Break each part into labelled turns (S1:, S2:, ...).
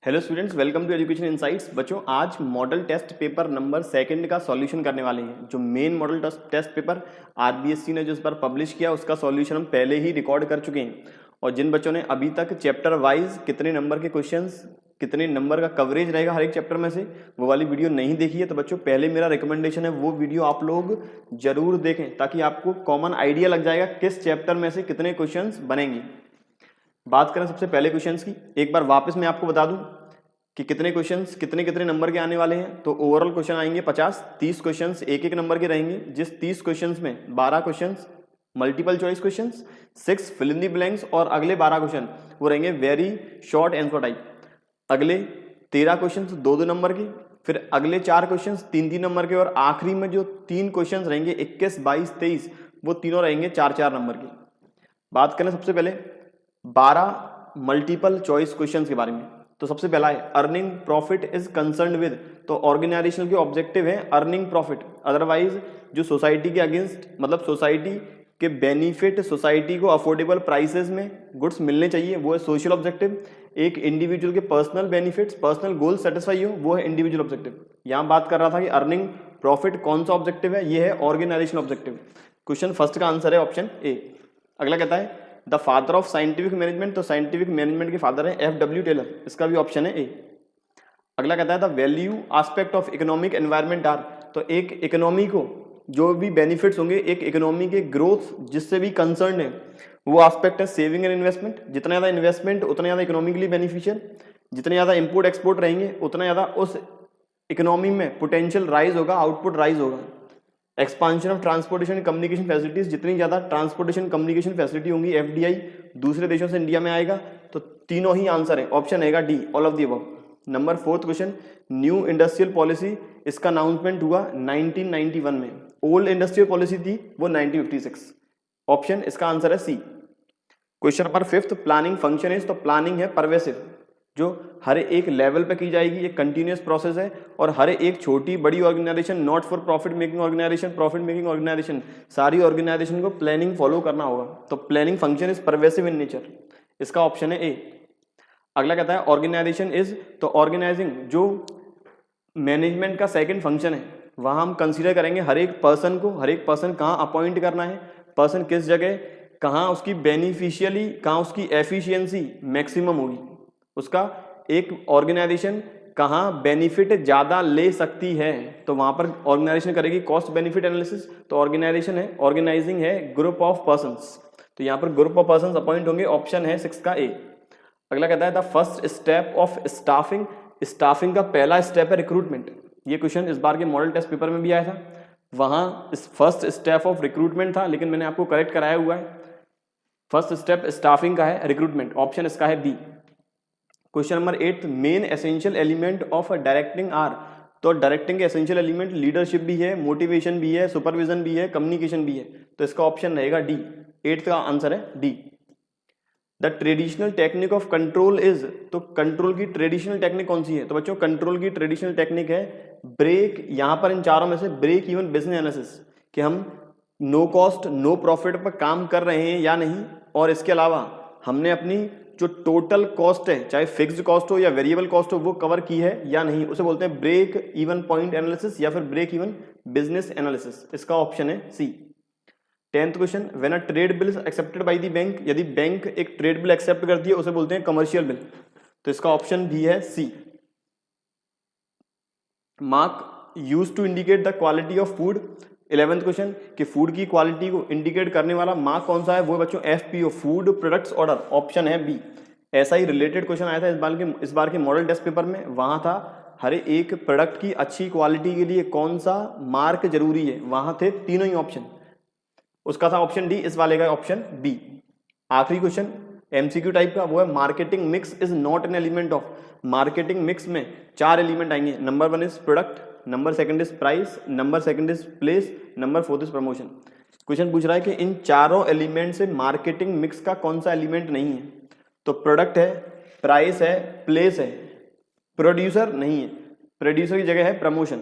S1: Hello students, welcome to Education Insights. बच्चों, आज model test paper number second का solution करने वाले हैं। जो main model test paper RBSC ने जो इस बार पब्लिश किया, उसका सॉल्यूशन हम पहले ही रिकॉर्ड कर चुके हैं। और जिन बच्चों ने अभी तक चैप्टर वाइज कितने नंबर के क्वेश्चंस, कितने नंबर का कवरेज रहेगा हर एक चैप्टर में से, वो वाली वीडियो नहीं देखी है, तो बच्चों पहले मेरा रिकमेंडेशन है वो वीडियो आप लोग जरूर देखें, ताकि आपको कॉमन आइडिया लग जाएगा किस चैप्टर में से कितने क्वेश्चंस बनेंगे। बात करें सबसे पहले क्वेश्चंस की, एक बार वापस मैं आपको बता दूं कि कितने क्वेश्चंस कितने कितने नंबर के आने वाले हैं। तो ओवरऑल क्वेश्चन आएंगे 50, 30 क्वेश्चंस एक एक नंबर के रहेंगे। जिस 30 क्वेश्चंस में 12 questions multiple choice questions, 6 fill in the blanks, और अगले 12 क्वेश्चन वो रहेंगे वेरी शॉर्ट आंसर टाइप। अगले 13 क्वेश्चंस 2-2 नंबर के, फिर अगले 4 क्वेश्चंस 3-3 नंबर के, और आखिरी में जो 3 क्वेश्चंस रहेंगे 21, 22, 23, वो तीनों रहेंगे 4-4 नंबर के। बात करें सबसे पहले 12 मल्टीपल चॉइस क्वेश्चंस के बारे में। तो सबसे पहला है earning profit is concerned with. तो ऑर्गेनाइजेशन के ऑब्जेक्टिव है अर्निंग प्रॉफिट, अदरवाइज जो सोसाइटी के अगेंस्ट, मतलब सोसाइटी के बेनिफिट, सोसाइटी को अफोर्डेबल प्राइसेस में गुड्स मिलने चाहिए, वो है सोशल ऑब्जेक्टिव। एक इंडिविजुअल के personal benefits, personal goal satisfy हो, वो है इंडिविजुअल ऑब्जेक्टिव। यहां बात कर रहा था कि अर्निंग प्रॉफिट कौन सा ऑब्जेक्टिव है, ये है ऑर्गेनाइजेशन ऑब्जेक्टिव। क्वेश्चन फर्स्ट का आंसर है ऑप्शन ए। अगला कहता है the father of scientific management. तो साइंटिफिक मैनेजमेंट के फादर है F.W. टेलर, इसका भी ऑप्शन है ए। अगला कहता है the value aspect of economic environment are. तो एक इकोनॉमी को जो भी बेनिफिट्स होंगे, एक इकोनॉमी के ग्रोथ जिससे भी कंसर्न है, वो एस्पेक्ट है सेविंग एंड इन्वेस्टमेंट। जितना ज्यादा इन्वेस्टमेंट उतना ज्यादा इकोनॉमिकली बेनिफिशियल, जितने ज्यादा इंपोर्ट एक्सपोर्ट रहेंगे उतना ज्यादा उस इकोनॉमी में पोटेंशियल राइज होगा, आउटपुट राइज होगा। Expansion of transportation communication facilities, जितनी ज्यादा ट्रांसपोर्टेशन कम्युनिकेशन फैसिलिटी होंगी, एफडीआई दूसरे देशों से इंडिया में आएगा। तो तीनों ही आंसर है, ऑप्शन रहेगा D, all of the above. Number fourth question, new industrial policy, इसका अनाउंसमेंट हुआ 1991 में। ओल्ड इंडस्ट्रियल पॉलिसी थी वो 1956। ऑप्शन इसका आंसर है C. Question number fifth, planning function is. तो प्लानिंग है परवेसिव, जो हर एक लेवल पे की जाएगी, एक कंटिन्यूअस प्रोसेस है, और हर एक छोटी बड़ी organisation, not for profit making organisation, profit making organisation, सारी ऑर्गेनाइजेशन को प्लानिंग फॉलो करना होगा। तो planning function is pervasive in nature, इसका ऑप्शन है ए। अगला कहता है ऑर्गेनाइजेशन इज। तो ऑर्गेनाइजिंग जो मैनेजमेंट का सेकंड फंक्शन है, वहां हम कंसीडर करेंगे हर एक पर्सन को, हर एक पर्सन कहाँ अपॉइंट करना है, पर्सन किस जगह, कहाँ उसकी बेनिफिशियली, कहाँ उसकी एफिशिएंसी मैक्सिमम होगी, उसका एक ऑर्गेनाइजेशन कहाँ बेनिफिट ज्यादा ले सकती है, तो वहां पर ऑर्गेनाइजेशन करेगी कॉस्ट बेनिफिट एनालिसिस। तो ऑर्गेनाइजेशन है, ऑर्गेनाइजिंग है ग्रुप ऑफ पर्संस, तो यहाँ पर ग्रुप ऑफ पर्संस अपॉइंट होंगे, ऑप्शन है 6 का ए। अगला कहता है the first step of staffing. Staffing का पहला स्टेप है रिक्रूटमेंट। ये क्वेश्चन इस बार के मॉडल टेस्ट पेपर में भी आया था, वहां फर्स्ट स्टेप ऑफ रिक्रूटमेंट था, लेकिन मैंने आपको करेक्ट कराया हुआ है, फर्स्ट स्टेप स्टाफिंग का है रिक्रूटमेंट, ऑप्शन इसका है B. Question number 8, main essential element of directing are. तो डायरेक्टिंग के एसेंशियल एलिमेंट लीडरशिप भी है, मोटिवेशन भी है, सुपरविजन भी है, कम्युनिकेशन भी है। तो इसका ऑप्शन रहेगा डी, 8th का आंसर है D. The traditional technique of control is. तो कंट्रोल की ट्रेडिशनल टेक्निक कौन सी है? तो बच्चों कंट्रोल की ट्रेडिशनल टेक्निक है ब्रेक। यहां पर इन चारों में से ब्रेक इवन बिजनेस एनालिसिस, कि हम नो कॉस्ट नो प्रॉफिट पर काम कर रहे हैं या नहीं, और इसके अलावा हमने अपनी जो टोटल कॉस्ट है, चाहे फिक्स्ड कॉस्ट हो या वेरिएबल कॉस्ट हो, वो कवर की है या नहीं, उसे बोलते हैं ब्रेक इवन पॉइंट एनालिसिस या फिर ब्रेक इवन बिजनेस एनालिसिस। इसका ऑप्शन है सी। 10th question, when a trade bill is accepted by the bank. यदि बैंक एक ट्रेड बिल एक्सेप्ट करती है उसे बोलते हैं कमर्शियल बिल। तो इसका ऑप्शन भी है C. Mark use to indicate the quality of food. 11th question, कि फूड की क्वालिटी को इंडिकेट करने वाला मार्क कौन सा है? वो बच्चों FPO, food products order, option है बी। ऐसा ही रिलेटेड क्वेश्चन आया था इस बार के मॉडल टेस्ट पेपर में, वहां था हर एक प्रोडक्ट की अच्छी क्वालिटी के लिए कौन सा मार्क जरूरी है, वहां थे तीनों ही ऑप्शन, उसका था ऑप्शन डी, इस वाले का ऑप्शन बी। आखिरी क्वेश्चन MCQ टाइप का, वो है marketing mix is not an element of. Marketing mix में 4 एलिमेंट आएंगे, number 1 is product, number 2 is price, number 3 is place, number 4 is promotion. Question पूछ रहा है कि इन चारों एलिमेंट से मार्केटिंग मिक्स का कौन सा एलिमेंट नहीं है? तो प्रोडक्ट है, प्राइस है, प्लेस है, प्रोड्यूसर नहीं है, प्रोड्यूसर की जगह है प्रमोशन।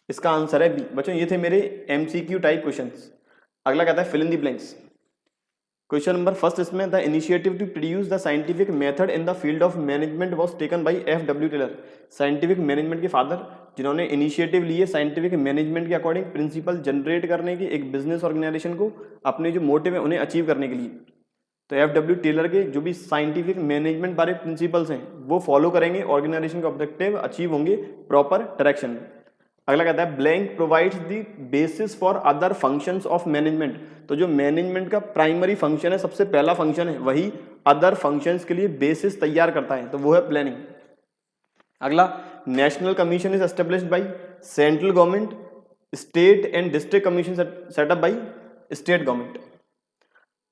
S1: इसका आंसर है बी। बच्चों ये थे मेरे MCQ टाइप क्वेश्चंस। अगला कहता है fill in the blanks. Question number first इसमें the initiative to produce the scientific method in the field of management was taken by F.W. Taylor. Scientific management के फादर जिन्होंने इनिशिएटिव लिए scientific management के according principle generate करने की एक business organisation को अपने जो मोटिव है उन्हें अचीव करने के लिए। तो F.W. टेलर के जो भी साइंटिफिक मैनेजमेंट बारे प्रिंसिपल्स हैं वो फॉलो करेंगे, ऑर्गेनाइजेशन के ऑब्जेक्टिव अचीव होंगे प्रॉपर डायरेक्शन में। अगला कहता है blank provides the basis for other functions of management. तो जो मैनेजमेंट का प्राइमरी फंक्शन है, सबसे पहला फंक्शन है, वही अदर फंक्शंस के लिए बेसिस तैयार करता है, तो वो है प्लानिंग। अगला national commission is established by central government, state and district commission setup by state government.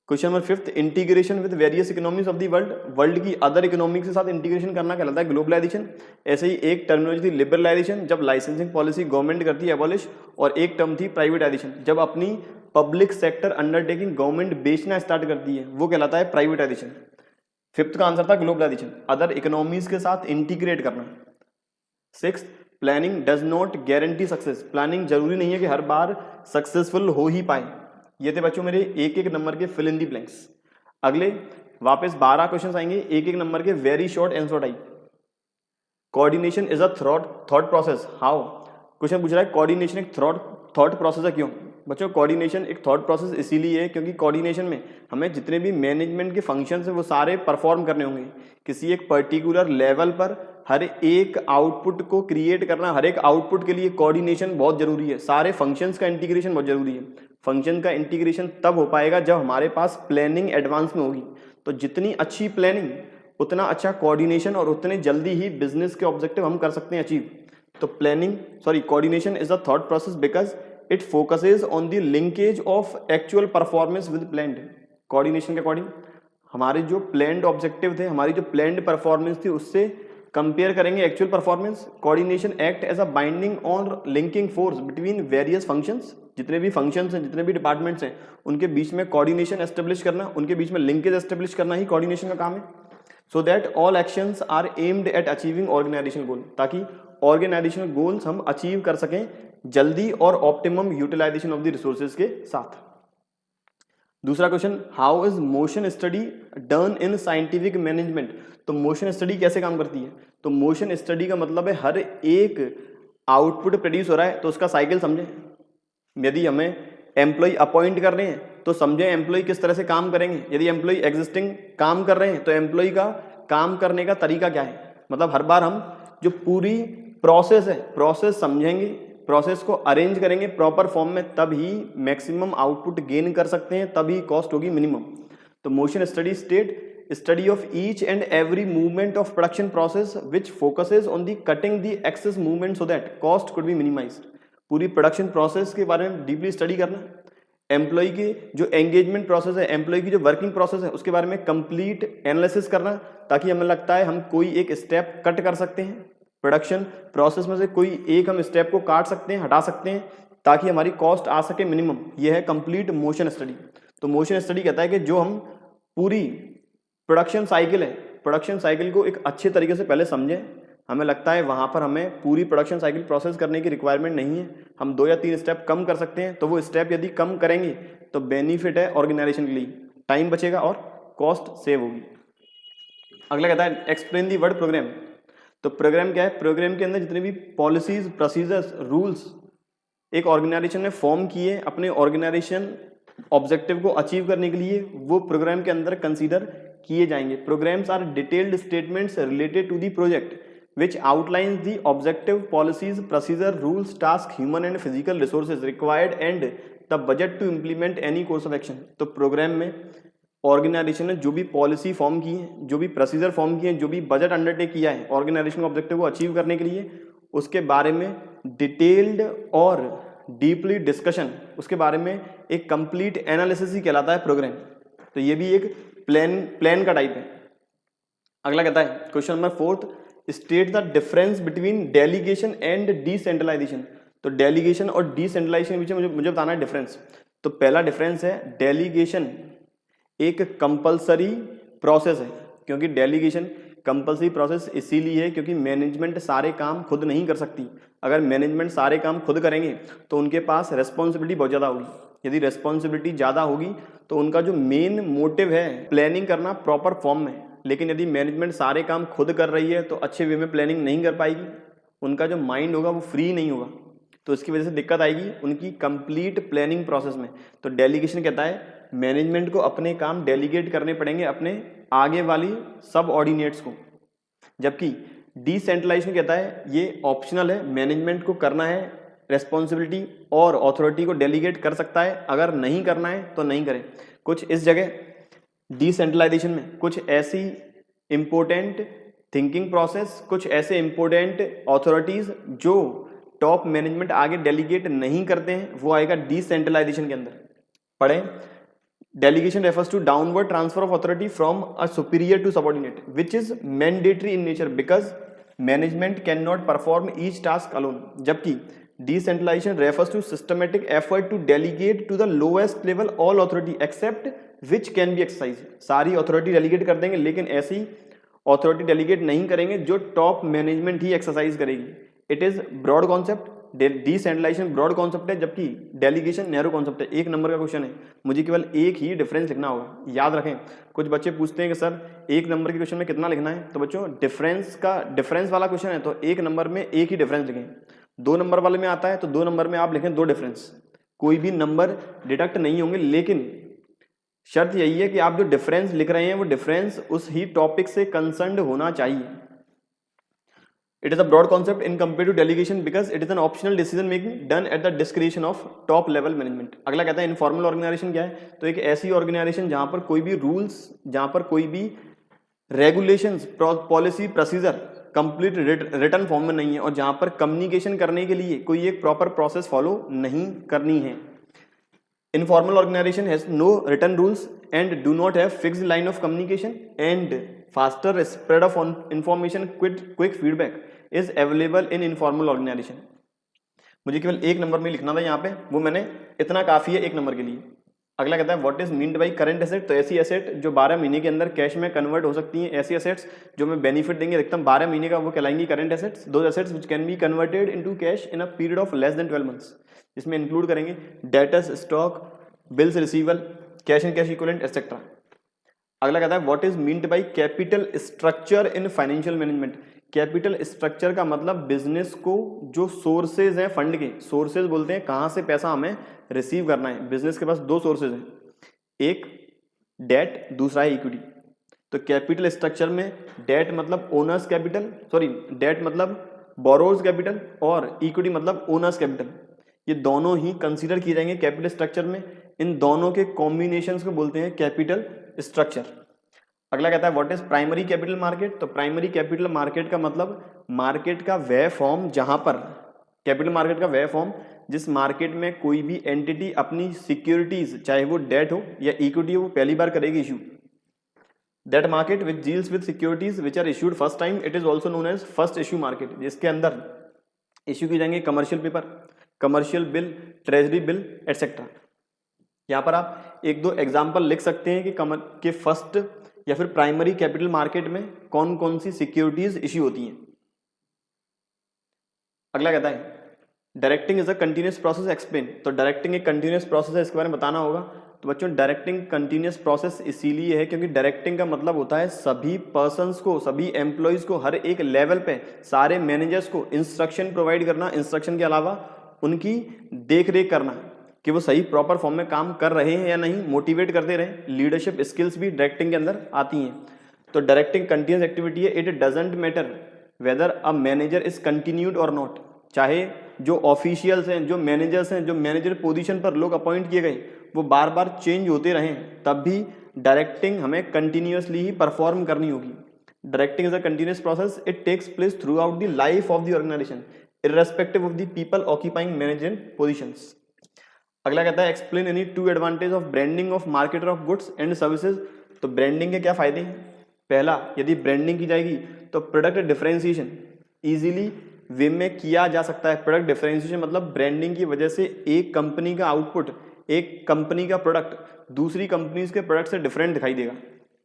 S1: Question number fifth integration with various economies of the world. World की अदर इकोनॉमिक के साथ इंटीग्रेशन करना कहलाता है ग्लोबलाइजेशन। ऐसे ही एक terminology थी liberalisation, जब लाइसेंसिंग पॉलिसी गवर्नमेंट करती है एबॉलिश, और एक टर्म थी प्राइवेटाइजेशन, जब अपनी पब्लिक सेक्टर अंडरटेकिंग गवर्नमेंट बेचना स्टार्ट करती है, वो कहलाता है प्राइवेटाइजेशन। फिफ्थ का आंसर था ग्लोबलाइजेशन, अदर इकोनॉमीज के साथ इंटीग्रेट करना। Sixth planning does not guarantee success. Planning जरूरी नहीं है कि हर बार सक्सेसफुल हो ही पाए। ये थे बच्चों मेरे एक एक नंबर के फिल इन दी ब्लैंक्स। अगले वापस 12 क्वेश्चन आएंगे एक एक नंबर के, very short answer type. Coordination is a thought process, how. Question पूछ रहा है कोऑर्डिनेशन एक थॉट प्रोसेस है, क्यों बच्चों? कोऑर्डिनेशन एक थॉट प्रोसेस इसीलिए है क्योंकि कोऑर्डिनेशन में हमें जितने भी मैनेजमेंट के फंक्शंस हैं वो सारे परफॉर्म करने होंगे। किसी एक पर्टिकुलर लेवल पर हर एक आउटपुट को क्रिएट करना, हर एक आउटपुट के लिए कोऑर्डिनेशन बहुत जरूरी है। सारे फंक्शंस का इंटीग्रेशन बहुत जरूरी है। फंक्शन का इंटीग्रेशन तब हो पाएगा जब हमारे पास प्लानिंग एडवांस में होगी। तो जितनी अच्छी प्लानिंग उतना अच्छा कोऑर्डिनेशन, और उतने जल्दी ही बिजनेस के ऑब्जेक्टिव हम कर सकते हैं अचीव। तो coordination is a thought process because it focuses on the linkage of actual performance with planned. Coordination के अकॉर्डिंग हमारे जो प्लान्ड ऑब्जेक्टिव थे, हमारी जो प्लान्ड परफॉर्मेंस थी, उससे कंपेयर करेंगे actual performance. Coordination act as a binding और linking force between various functions. जितने भी फंक्शंस हैं, जितने भी डिपार्टमेंट्स हैं, उनके बीच में कोऑर्डिनेशन एस्टेब्लिश करना, उनके बीच में लिंकेज एस्टेब्लिश करना ही कोऑर्डिनेशन का काम है। So that all actions are aimed at achieving organisation goal, ताकि ऑर्गेनाइजेशनल गोल्स हम अचीव कर सकें जल्दी और optimum utilisation of the resources के साथ। दूसरा question, how is motion study done in scientific management. तो मोशन स्टडी कैसे काम करती है? तो मोशन स्टडी का मतलब है हर एक आउटपुट प्रोड्यूस हो रहा है तो उसका साइकिल समझें। यदि हमें एम्प्लॉय अपॉइंट कर रहे हैं तो समझें एम्प्लॉय किस तरह से काम करेंगे। यदि एम्प्लॉय एग्जिस्टिंग काम कर रहे हैं तो एम्प्लॉय का काम करने का तरीका क्या है। मतलब हर बार हम जो पूरी प्रोसेस है, प्रोसेस समझेंगे, प्रोसेस को अरेंज करेंगे प्रॉपर फॉर्म में, तब ही मैक्सिमम आउटपुट गेन कर सकते हैं, तभी कॉस्ट होगी मिनिमम। तो motion study study of each and every movement of production process which focuses on the cutting the excess movement so that cost could be minimised. पूरी production process के बारे में डीपली स्टडी करना। Employ की जो engagement process है, employ की जो वर्किंग प्रोसेस है, उसके बारे में कंप्लीट एनालिसिस करना, ताकि हमें लगता है हम कोई एक स्टेप कट कर सकते हैं, प्रोडक्शन प्रोसेस में से कोई एक हम स्टेप को काट सकते हैं, हटा सकते हैं, ताकि हमारी कॉस्ट आ सके मिनिमम। यह है कंप्लीट मोशन स्टडी। तो मोशन स्टडी कहता है कि जो हम पूरी प्रोडक्शन साइकिल है, प्रोडक्शन साइकिल को एक अच्छे तरीके से पहले समझें। हमें लगता है वहाँ पर हमें पूरी प्रोडक्शन साइकिल प्रोसेस करने की रिक्वायरमेंट नहीं है, हम 2 या 3 स्टेप कम कर सकते हैं। तो वो स्टेप यदि कम करेंगे तो बेनिफिट है ऑर्गेनाइजेशन के लिए, टाइम बचेगा और कॉस्ट सेव होगी। अगला कहता है एक्सप्लेन दी वर्ड प्रोग्राम। तो प्रोग्राम क्या है? प्रोग्राम के अंदर जितने भी पॉलिसीज, प्रोसीजर्स, रूल्स एक ऑर्गेनाइजेशन ने फॉर्म किए अपने ऑर्गेनाइजेशन ऑब्जेक्टिव को अचीव करने के लिए, वो प्रोग्राम के अंदर कंसीडर किए जाएंगे। Programmes are detailed statements related to the project which outlines the objective, policies, procedure, rules, task, human and physical resources required and the budget to implement any course of action। तो programme में organisation ने जो भी policy form की है, जो भी procedure form किए हैं, जो भी बजट अंडरटेक किया है ऑर्गेनाइजेशन ऑब्जेक्टिव को अचीव करने के लिए, उसके बारे में डिटेल्ड और डीपली डिस्कशन, उसके बारे में एक कंप्लीट एनालिसिस ही कहलाता है प्रोग्राम। तो ये भी एक प्लान का टाइप है। अगला कहता है question number 4, state the difference between delegation and decentralisation. तो डेलीगेशन और डिसेंट्रलाइजेशन के बीच मुझे बताना है डिफरेंस। तो पहला डिफरेंस है डेलीगेशन एक कंपलसरी प्रोसेस है, क्योंकि डेलीगेशन कंपलसरी प्रोसेस इसीलिए है क्योंकि मैनेजमेंट सारे काम खुद नहीं कर सकती। अगर मैनेजमेंट सारे काम खुद करेंगे तो उनके पास रेस्पॉन्सिबिलिटी बहुत ज़्यादा होगी। यदि रेस्पॉन्सिबिलिटी ज़्यादा होगी तो उनका जो मेन मोटिव है प्लानिंग करना प्रॉपर फॉर्म में, लेकिन यदि मैनेजमेंट सारे काम खुद कर रही है तो अच्छे वे में प्लानिंग नहीं कर पाएगी, उनका जो माइंड होगा वो फ्री नहीं होगा, तो इसकी वजह से दिक्कत आएगी उनकी कंप्लीट प्लानिंग प्रोसेस में। तो डेलीगेशन कहता है मैनेजमेंट को अपने काम डेलीगेट करने पड़ेंगे अपने आगे वाली सब ऑर्डिनेट्स को, जबकि डिसेंट्रलाइजेशन कहता है ये ऑप्शनल है, मैनेजमेंट को करना है, रेस्पॉन्सिबिलिटी और अथॉरिटी को डेलीगेट कर सकता है, अगर नहीं करना है तो नहीं करे। कुछ इस जगह डिसेंट्रलाइजेशन में कुछ ऐसी इंपॉर्टेंट थिंकिंग प्रोसेस, कुछ ऐसे इंपॉर्टेंट अथॉरिटीज जो टॉप मैनेजमेंट आगे डेलीगेट नहीं करते हैं, वो आएगा डिसेंट्रलाइजेशन के अंदर। पढ़े, delegation refers to downward transfer of authority from a superior to subordinate which is mandatory in nature because management can not perform each task alone, जबकि decentralisation refers to systematic effort to delegate to the lowest level all authority except which can be exercise. सारी authority delegate कर देंगे लेकिन ऐसी authority delegate नहीं करेंगे जो top management ही एक्सरसाइज करेगी। It is broad concept, decentralisation broad concept है जबकि डेलीगेशन नैरो कॉन्सेप्ट है। एक नंबर का क्वेश्चन है, मुझे केवल एक ही डिफरेंस लिखना होगा, याद रखें। कुछ बच्चे पूछते हैं कि सर एक नंबर के क्वेश्चन में कितना लिखना है, तो बच्चों डिफरेंस वाला क्वेश्चन है तो एक नंबर में एक ही डिफरेंस लिखें। 2 नंबर वाले में आता है तो 2 नंबर में आप लिखें 2 डिफरेंस, कोई भी नंबर डिडक्ट नहीं होंगे, लेकिन शर्त यही है कि आप जो डिफरेंस लिख रहे हैं वो डिफरेंस उस ही टॉपिक से कंसर्न्ड होना चाहिए। It is a broad concept in compare to delegation because it is an optional decision making done at the discretion of top level management. अगला कहता है इनफॉर्मल ऑर्गेनाइजेशन क्या है, तो एक ऐसी ऑर्गेनाइजेशन जहां पर कोई भी रूल्स, जहां पर कोई भी regulations, policy, procedure complete return form में नहीं है और जहां पर कम्युनिकेशन करने के लिए कोई एक प्रॉपर प्रोसेस फॉलो नहीं करनी है। Informal organization has no written rules and do not have fixed line of communication and faster spread of information, quick feedback is available in informal organization। मुझे केवल एक नंबर में लिखना था यहाँ पे, वो मैंने इतना काफी है एक नंबर के लिए। अगला कहता है what is meant by current asset, तो ऐसी एसेट जो 12 महीने के अंदर कैश में कन्वर्ट हो सकती हैं, ऐसी एसेट्स जो हमें बेनिफिट देंगे अधिकतम 12 महीने का, वो कहलाएंगी करंट एसेट्स। दो assets which can be converted into cash in a period of less than 12 months, जिसमें इंक्लूड करेंगे debtors, stock, bills रिसीवल, cash and cash equivalent etcetera. अगला कहता है what is meant by capital structure in financial management. Capital structure का मतलब business को जो sources हैं फंड के, सोर्सेज बोलते हैं कहां से पैसा हमें रिसीव करना है। बिजनेस के पास 2 सोर्सेज हैं, एक डेट, दूसरा है इक्विटी। तो कैपिटल स्ट्रक्चर में डेट मतलब ओनर्स कैपिटल, डेट मतलब बोरोज कैपिटल और इक्विटी मतलब ओनर्स कैपिटल, ये दोनों ही कंसीडर किए जाएंगे कैपिटल स्ट्रक्चर में। इन दोनों के कॉम्बिनेशंस को बोलते हैं कैपिटल स्ट्रक्चर। अगला कहता है what is primary capital market, तो प्राइमरी कैपिटल मार्केट का मतलब मार्केट का वह फॉर्म जहां पर, कैपिटल मार्केट का वह फॉर्म जिस मार्केट में कोई भी एंटिटी अपनी सिक्योरिटीज, चाहे वो डेट हो या इक्विटी हो, वो पहली बार करेगी issue. That market which deals with securities which are issued first time, it is also known as first issue market, जिसके अंदर इशू की जाएंगे commercial paper, commercial bill, treasury bill etcetera. यहाँ पर आप 1-2 एग्जाम्पल लिख सकते हैं कि फर्स्ट या फिर प्राइमरी कैपिटल मार्केट में कौन कौन सी सिक्योरिटीज इश्यू होती हैं। अगला कहता है directing is a continuous process explain, तो डायरेक्टिंग एक कंटिन्यूअस प्रोसेस है, इसके बारे में बताना होगा। तो बच्चों डायरेक्टिंग कंटिन्यूअस प्रोसेस इसीलिए है क्योंकि डायरेक्टिंग का मतलब होता है सभी पर्सन्स को, सभी एम्प्लॉयज को, हर एक लेवल पे सारे मैनेजर्स को इंस्ट्रक्शन प्रोवाइड करना, इंस्ट्रक्शन के अलावा उनकी देख रेख करना कि वो सही प्रॉपर फॉर्म में काम कर रहे हैं या नहीं, मोटिवेट करते रहे। लीडरशिप स्किल्स भी डायरेक्टिंग के अंदर आती हैं। तो डायरेक्टिंग कंटिन्यूअस एक्टिविटी है, it doesn't matter whether a manager is continued और नॉट, चाहे जो ऑफिशियल्स हैं, जो मैनेजर्स हैं, जो मैनेजर पोजीशन पर लोग अपॉइंट किए गए वो बार बार चेंज होते रहें, तब भी डायरेक्टिंग हमें कंटिन्यूअसली ही परफॉर्म करनी होगी। Directing is a continuous process, it takes place throughout the life of the organisation irrespective of the people occupying management positions। अगला कहता है explain any 2 advantage of branding of marketer of goods and services, तो branding के क्या फायदे हैं। पहला, यदि ब्रांडिंग की जाएगी तो प्रोडक्ट डिफरेंशिएशन इजीली वे में किया जा सकता है। प्रोडक्ट डिफरेंशिएशन मतलब ब्रांडिंग की वजह से एक कंपनी का आउटपुट, एक कंपनी का प्रोडक्ट दूसरी कंपनीज के प्रोडक्ट से डिफरेंट दिखाई देगा।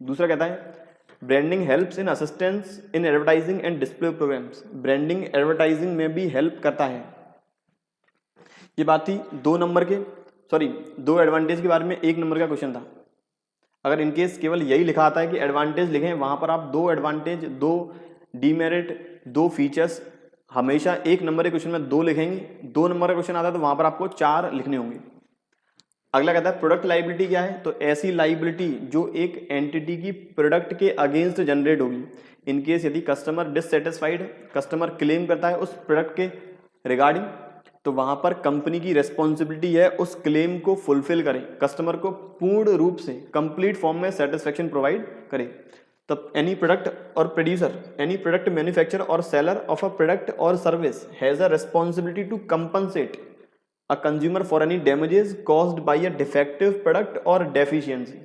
S1: दूसरा कहता है branding helps in assistance in advertising and display programmes, branding advertising में भी हेल्प करता है। ये बात थी 2 नंबर के सॉरी 2 एडवांटेज के बारे में 1 नंबर का क्वेश्चन था। अगर इनकेस केवल यही लिखा आता है कि एडवांटेज लिखें, वहां पर आप 2 एडवांटेज, 2 डीमेरिट, 2 फीचर्स, हमेशा 1 नंबर के क्वेश्चन में 2 लिखेंगे। 2 नंबर का क्वेश्चन आता है तो वहां पर आपको 4 लिखने होंगे। अगला कहता है प्रोडक्ट लाइबिलिटी क्या है, तो ऐसी लाइबिलिटी जो एक एंटिटी की प्रोडक्ट के अगेंस्ट जनरेट होगी। इनकेस यदि कस्टमर डिससेटिस्फाइड, कस्टमर क्लेम करता है उस प्रोडक्ट के रिगार्डिंग, तो वहां पर कंपनी की रेस्पॉन्सिबिलिटी है उस क्लेम को फुलफिल करें, कस्टमर को पूर्ण रूप से कंप्लीट फॉर्म में सेटिस्फेक्शन प्रोवाइड करें। तब any product or producer, any product manufacturer or seller of a product or service has a responsibility to compensate a consumer for any damages caused by a defective product or deficiency.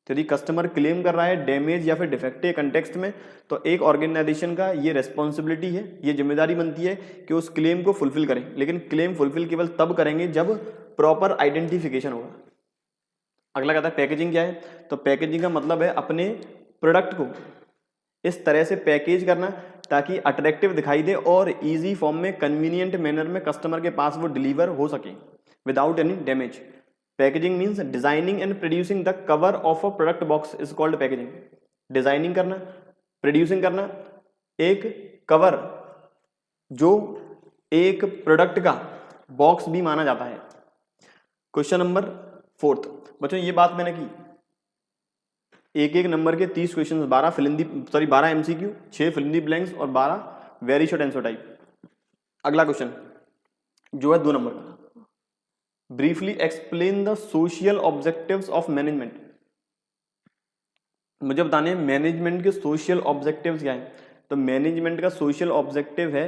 S1: यदि customer claim कर रहा है damage या फिर defective context में, तो एक organisation का ये रेस्पॉन्सिबिलिटी है, ये जिम्मेदारी बनती है कि उस क्लेम को फुलफिल करें। लेकिन क्लेम फुलफिल केवल तब करेंगे जब प्रॉपर आइडेंटिफिकेशन होगा। अगला कहता है पैकेजिंग क्या है, तो पैकेजिंग का मतलब है अपने प्रोडक्ट को इस तरह से पैकेज करना ताकि अट्रैक्टिव दिखाई दे और इजी फॉर्म में कन्वीनियंट मैनर में कस्टमर के पास वो डिलीवर हो सके without any damage. Packaging means designing and producing the cover of a product box is called packaging. Designing करना, प्रोड्यूसिंग करना एक कवर जो एक प्रोडक्ट का बॉक्स भी माना जाता है। क्वेश्चन नंबर 4 बच्चों, ये बात मैंने की, एक नंबर के 30 question, 12 MCQ, 6 fill in the blanks और 12 वेरी शॉर्ट आंसर टाइप। अगला क्वेश्चन जो है 2 नंबर का, briefly explain the social objectives of management. मुझे बताने मैनेजमेंट के सोशल ऑब्जेक्टिव्स क्या है। तो मैनेजमेंट का सोशल ऑब्जेक्टिव है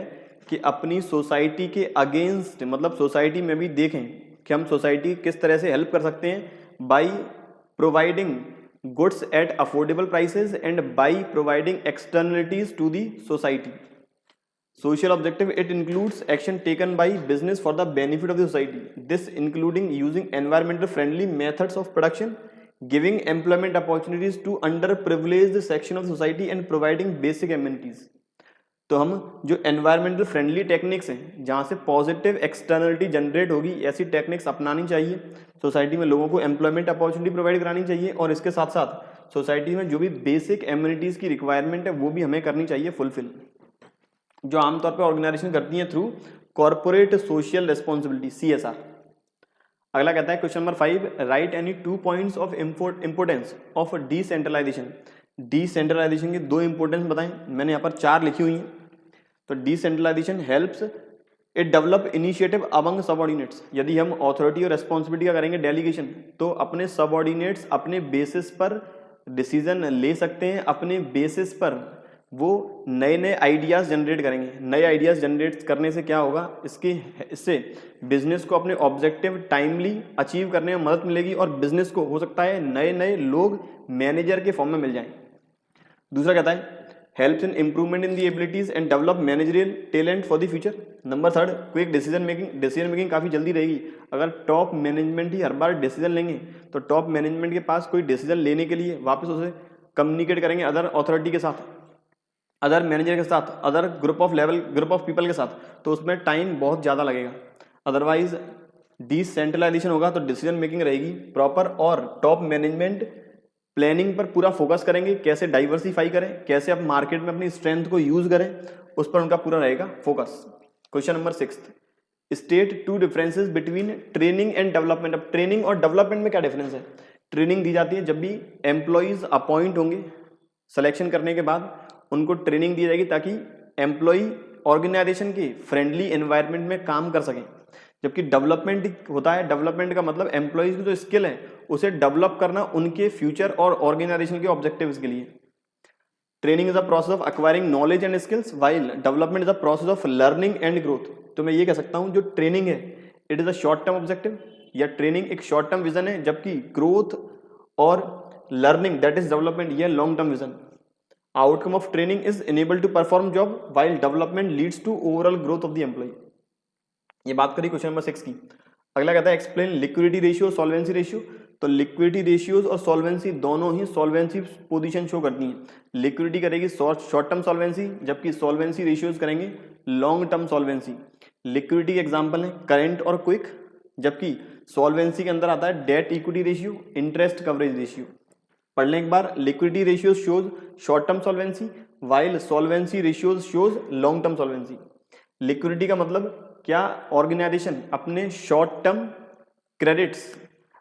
S1: कि अपनी सोसाइटी के अगेंस्ट, मतलब सोसाइटी में भी देखें कि हम सोसाइटी किस तरह से हेल्प कर सकते हैं by providing goods at affordable prices and by providing externalities to the society. Social objective, it includes action taken by business for the benefit of the society. This including using environmental friendly methods of production, giving employment opportunities to underprivileged section of society and providing basic amenities. तो हम जो environmental friendly techniques हैं जहाँ से positive externality generate होगी, ऐसी techniques अपनानी चाहिए। सोसाइटी में लोगों को एम्प्लॉयमेंट अपॉर्चुनिटी प्रोवाइड करानी चाहिए और इसके साथ साथ सोसाइटी में जो भी बेसिक एम्यूनिटीज़ की रिक्वायरमेंट है वो भी हमें करनी चाहिए फुलफिल, जो आमतौर पे ऑर्गेनाइजेशन करती है through corporate social responsibility CSR। अगला कहता है question number 5, write any 2 points of importance of decentralisation. Decentralisation के 2 इंपोर्टेंस बताएं, मैंने यहाँ पर 4 लिखी हुई हैं। तो decentralisation helps it develop initiative among subordinates. यदि हम अथॉरिटी और रेस्पॉन्सिबिलिटी का करेंगे डेलीगेशन, तो अपने सबऑर्डिनेट्स अपने बेसिस पर डिसीजन ले सकते हैं, अपने बेसिस पर वो नए नए आइडियाज़ जनरेट करेंगे। नए आइडियाज़ जनरेट करने से क्या होगा, इससे बिजनेस को अपने ऑब्जेक्टिव टाइमली अचीव करने में मदद मिलेगी और बिजनेस को हो सकता है नए नए लोग मैनेजर के फॉर्म में मिल जाएं। दूसरा कहता है helps in improvement in the abilities and develop managerial talent for the future. Number 3, quick decision making काफ़ी जल्दी रहेगी। अगर टॉप मैनेजमेंट ही हर बार डिसीजन लेंगे तो टॉप मैनेजमेंट के पास कोई डिसीजन लेने के लिए वापस उसे कम्युनिकेट करेंगे अदर अथॉरिटी के साथ, अदर मैनेजर के साथ, अदर ग्रुप ऑफ पीपल के साथ, तो उसमें टाइम बहुत ज़्यादा लगेगा। अदरवाइज डिसेंट्रलाइजेशन होगा तो डिसीजन मेकिंग रहेगी प्रॉपर और टॉप मैनेजमेंट प्लानिंग पर पूरा फोकस करेंगे, कैसे डाइवर्सिफाई करें, कैसे अब मार्केट में अपनी स्ट्रेंथ को यूज करें, उस पर उनका पूरा रहेगा focus. Question number 6, state 2 differences between training and development. अब ट्रेनिंग और डेवलपमेंट में क्या डिफरेंस है। ट्रेनिंग दी जाती है जब भी एम्प्लॉयज अपॉइंट होंगे, सिलेक्शन करने के बाद उनको ट्रेनिंग दी जाएगी ताकि एम्प्लॉय ऑर्गेनाइजेशन के फ्रेंडली एनवायरनमेंट में काम कर सकें। जबकि डेवलपमेंट होता है, डेवलपमेंट का मतलब एम्प्लॉयज की जो स्किल है उसे डेवलप करना उनके फ्यूचर और ऑर्गेनाइजेशन के ऑब्जेक्टिव्स के लिए। Training is a process of acquiring knowledge and skills while development is a process of learning and growth. तो मैं ये कह सकता हूं जो ट्रेनिंग है it is a short term objective या ट्रेनिंग एक शॉर्ट टर्म विजन है, जबकि ग्रोथ और लर्निंग दैट इज डेवलपमेंट ये long term vision. Outcome of training is enable to perform job while development leads to overall growth of the employee. ये बात करी question number 6 की। अगला कहता है explain liquidity ratio solvency ratio. तो liquidity ratios और सॉल्वेंसी दोनों ही सॉल्वेंसी पोजीशन शो करती हैं। लिक्विडिटी करेगी शॉर्ट टर्म सॉल्वेंसी, जबकि सॉल्वेंसी रेशियोज करेंगे लॉन्ग टर्म सॉल्वेंसी। लिक्विडिटी के एग्जांपल हैं करंट और क्विक, जबकि सॉल्वेंसी के अंदर आता है debt equity ratio, interest coverage ratio. पढ़ने एक बार, liquidity ratio shows short term solvency while solvency ratios shows long term solvency. Liquidity का मतलब क्या ऑर्गेनाइजेशन अपने शॉर्ट टर्म क्रेडिट्स,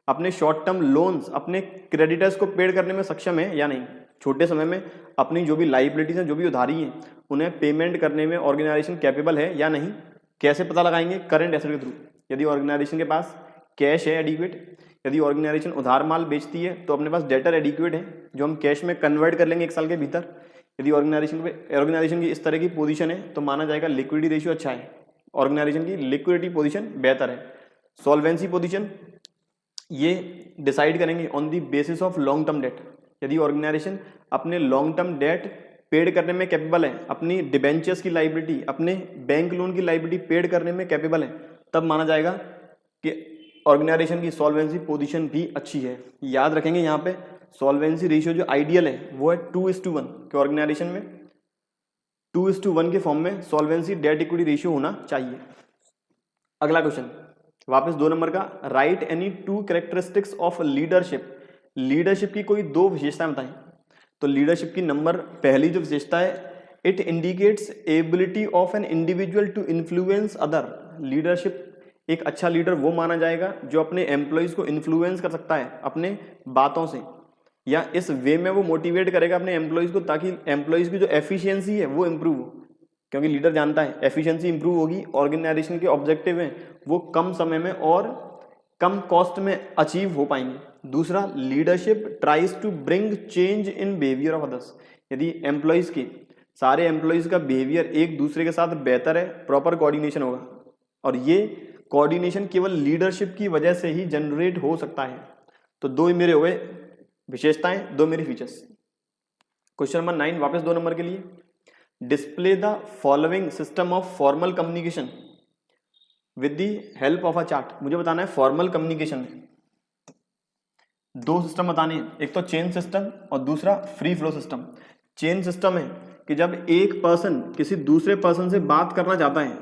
S1: अपने शॉर्ट टर्म लोन्स, अपने क्रेडिटर्स को पेड करने में सक्षम है या नहीं। छोटे समय में अपनी जो भी लाइबिलिटीज हैं, जो भी उधारी हैं, उन्हें पेमेंट करने में ऑर्गेनाइजेशन कैपेबल है या नहीं। कैसे पता लगाएंगे? करंट एसेट के थ्रू। यदि ऑर्गेनाइजेशन के पास कैश है एडिक्वेट, यदि ऑर्गेनाइजेशन उधार माल बेचती है तो अपने पास डेटर एडिक्वेट है जो हम कैश में कन्वर्ट कर लेंगे 1 साल के भीतर। यदि ऑर्गेनाइजेशन की इस तरह की पोजीशन है तो माना जाएगा लिक्विडिटी रेशियो अच्छा है, ऑर्गेनाइजेशन की लिक्विडिटी पोजीशन बेहतर है। सॉल्वेंसी पोजीशन ये डिसाइड करेंगे on the basis of long term debt. यदि ऑर्गेनाइजेशन अपने लॉन्ग टर्म डेट पेड करने में कैपेबल है, अपनी डिबेंचर्स की लाइबिलिटी, अपने बैंक लोन की लाइबिलिटी पेड करने में कैपेबल है, तब माना जाएगा कि ऑर्गेनाइजेशन की सॉल्वेंसी पोजीशन भी अच्छी है। याद रखेंगे यहाँ पे सॉल्वेंसी रेशियो जो आइडियल है वो है 2:1 कि ऑर्गेनाइजेशन में 2:1 के फॉर्म में सॉल्वेंसी डेट इक्विटी रेशियो होना चाहिए। अगला क्वेश्चन वापस 2 नंबर का, right any 2 characteristics of leadership. Leadership की कोई 2 विशेषताएं बताएं। तो लीडरशिप की नंबर पहली जो विशेषता है, it indicates ability of an individual to influence other. Leadership, एक अच्छा लीडर वो माना जाएगा जो अपने एम्प्लॉयज को इन्फ्लुएंस कर सकता है अपने बातों से, या इस वे में वो मोटिवेट करेगा अपने एम्प्लॉयज को ताकि एम्प्लॉयज की जो एफिशिएंसी है वो इम्प्रूव हो। क्योंकि लीडर जानता है एफिशिएंसी इंप्रूव होगी, ऑर्गेनाइजेशन के ऑब्जेक्टिव हैं वो कम समय में और कम कॉस्ट में अचीव हो पाएंगे। दूसरा, leadership tries to bring change in behaviour of others. यदि एम्प्लॉयज के सारे एम्प्लॉयज का बिहेवियर एक दूसरे के साथ बेहतर है, प्रॉपर कोऑर्डिनेशन होगा, और ये कोऑर्डिनेशन केवल लीडरशिप की वजह से ही जनरेट हो सकता है। तो 2 मेरे हो गए विशेषताएं, 2 मेरी फीचर्स। क्वेश्चन नंबर 9 वापस 2 नंबर के लिए, display the following system of formal communication with the help of a chart. मुझे बताना है फॉर्मल कम्युनिकेशन में 2 सिस्टम बताने हैं, एक तो चेन सिस्टम और दूसरा free flow system. Chain system है कि जब एक पर्सन किसी दूसरे पर्सन से बात करना चाहता है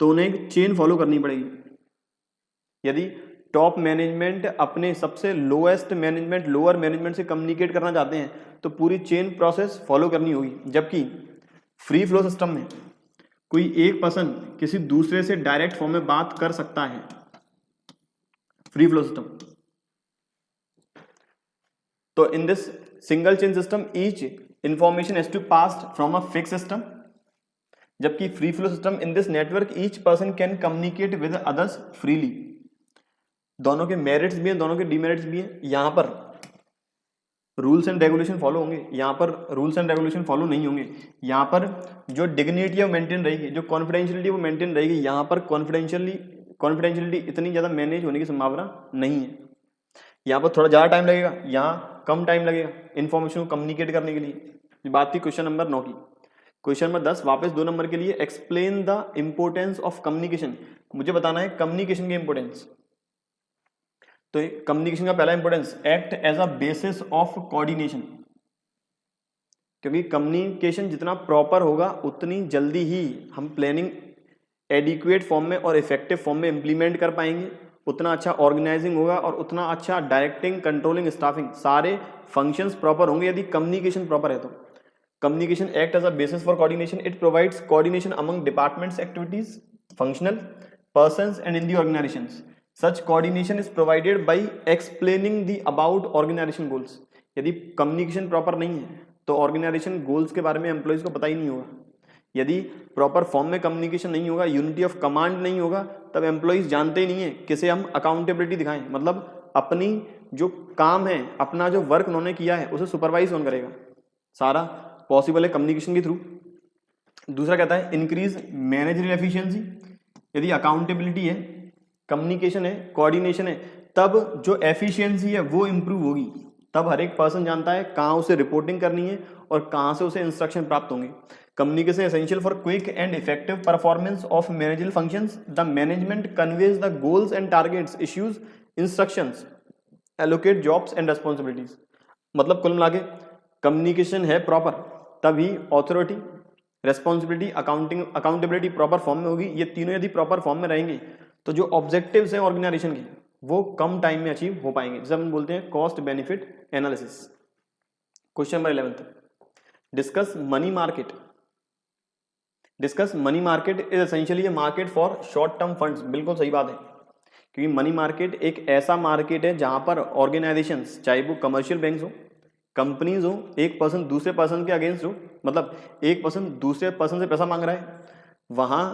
S1: तो उन्हें एक चेन फॉलो करनी पड़ेगी। यदि टॉप मैनेजमेंट अपने सबसे लोएस्ट मैनेजमेंट, लोअर मैनेजमेंट से कम्युनिकेट करना चाहते हैं तो पूरी चेन प्रोसेस फॉलो करनी होगी। जबकि फ्री फ्लो सिस्टम में कोई एक पर्सन किसी दूसरे से डायरेक्ट फॉर्म में बात कर सकता है। फ्री फ्लो सिस्टम, तो in this single chain system each information has to pass from a fix system, जबकि free flow system in this network each person can communicate with others freely. दोनों के merits भी हैं, दोनों के demerits भी हैं। यहां पर रूल्स एंड रेगुलेशन फॉलो होंगे, यहाँ पर रूल्स एंड रेगुलेशन फॉलो नहीं होंगे। यहाँ पर जो डिग्निटी है वो मेंटेन रहेगी, जो कॉन्फिडेंशियलिटी वो मेंटेन रहेगी। यहाँ पर कॉन्फिडेंशियलिटी इतनी ज़्यादा मैनेज होने की संभावना नहीं है। यहाँ पर थोड़ा ज़्यादा टाइम लगेगा, यहाँ कम टाइम लगेगा इन्फॉर्मेशन को कम्युनिकेट करने के लिए। ये बात थी क्वेश्चन नंबर 9 की। क्वेश्चन नंबर 10 वापस 2 नंबर के लिए, explain the importance of communication. मुझे बताना है कम्युनिकेशन की इंपोर्टेंस। तो कम्युनिकेशन का पहला importance, act as a basis of coordination. क्योंकि कम्युनिकेशन जितना प्रॉपर होगा उतनी जल्दी ही हम प्लानिंग एडिक्वेट फॉर्म में और इफेक्टिव फॉर्म में इंप्लीमेंट कर पाएंगे, उतना अच्छा ऑर्गेनाइजिंग होगा और उतना अच्छा डायरेक्टिंग, कंट्रोलिंग, स्टाफिंग, सारे फंक्शंस प्रॉपर होंगे यदि कम्युनिकेशन प्रॉपर है। तो communication act as a basis for coordination, it provides coordination among departments, activities, functional persons and in the organisations. Such coordination is provided by explaining the about organization goals. यदि communication proper नहीं है तो organisation goals के बारे में employees को पता ही नहीं होगा। यदि प्रॉपर फॉर्म में कम्युनिकेशन नहीं होगा, यूनिटी ऑफ कमांड नहीं होगा, तब एम्प्लॉयज जानते ही नहीं है किसे हम अकाउंटेबिलिटी दिखाएं। मतलब अपनी जो काम है, अपना जो वर्क उन्होंने किया है उसे सुपरवाइज कौन करेगा। सारा पॉसिबल है कम्युनिकेशन के थ्रू। दूसरा कहता है इंक्रीज मैनेजरियल एफिशिएंसी। यदि अकाउंटेबिलिटी है, कम्युनिकेशन है, कोऑर्डिनेशन है, तब जो एफिशिएंसी है वो इंप्रूव होगी। तब हर एक पर्सन जानता है कहाँ उसे रिपोर्टिंग करनी है और कहाँ से उसे इंस्ट्रक्शन प्राप्त होंगे। Communication essential for quick and effective performance of managerial functions. The management conveys the goals and targets, issues instructions, allocate jobs and responsibilities. मतलब कुल मिला के कम्युनिकेशन है प्रॉपर तभी authority, responsibility, accountability proper form में होगी। ये तीनों यदि प्रॉपर फॉर्म में रहेंगे तो जो ऑब्जेक्टिव्स हैं ऑर्गेनाइजेशन के वो कम टाइम में अचीव हो पाएंगे, जैसे हम बोलते हैं cost benefit analysis. Question number 11, discuss money market. Discuss money market is essentially A market for short term funds. बिल्कुल सही बात है, क्योंकि मनी मार्केट एक ऐसा मार्केट है जहां पर ऑर्गेनाइजेशंस, चाहे वो कमर्शियल बैंक्स हो, कंपनीज हो, एक पर्सन दूसरे पर्सन के अगेंस्ट हो, मतलब एक पर्सन दूसरे पर्सन से पैसा मांग रहा है, वहां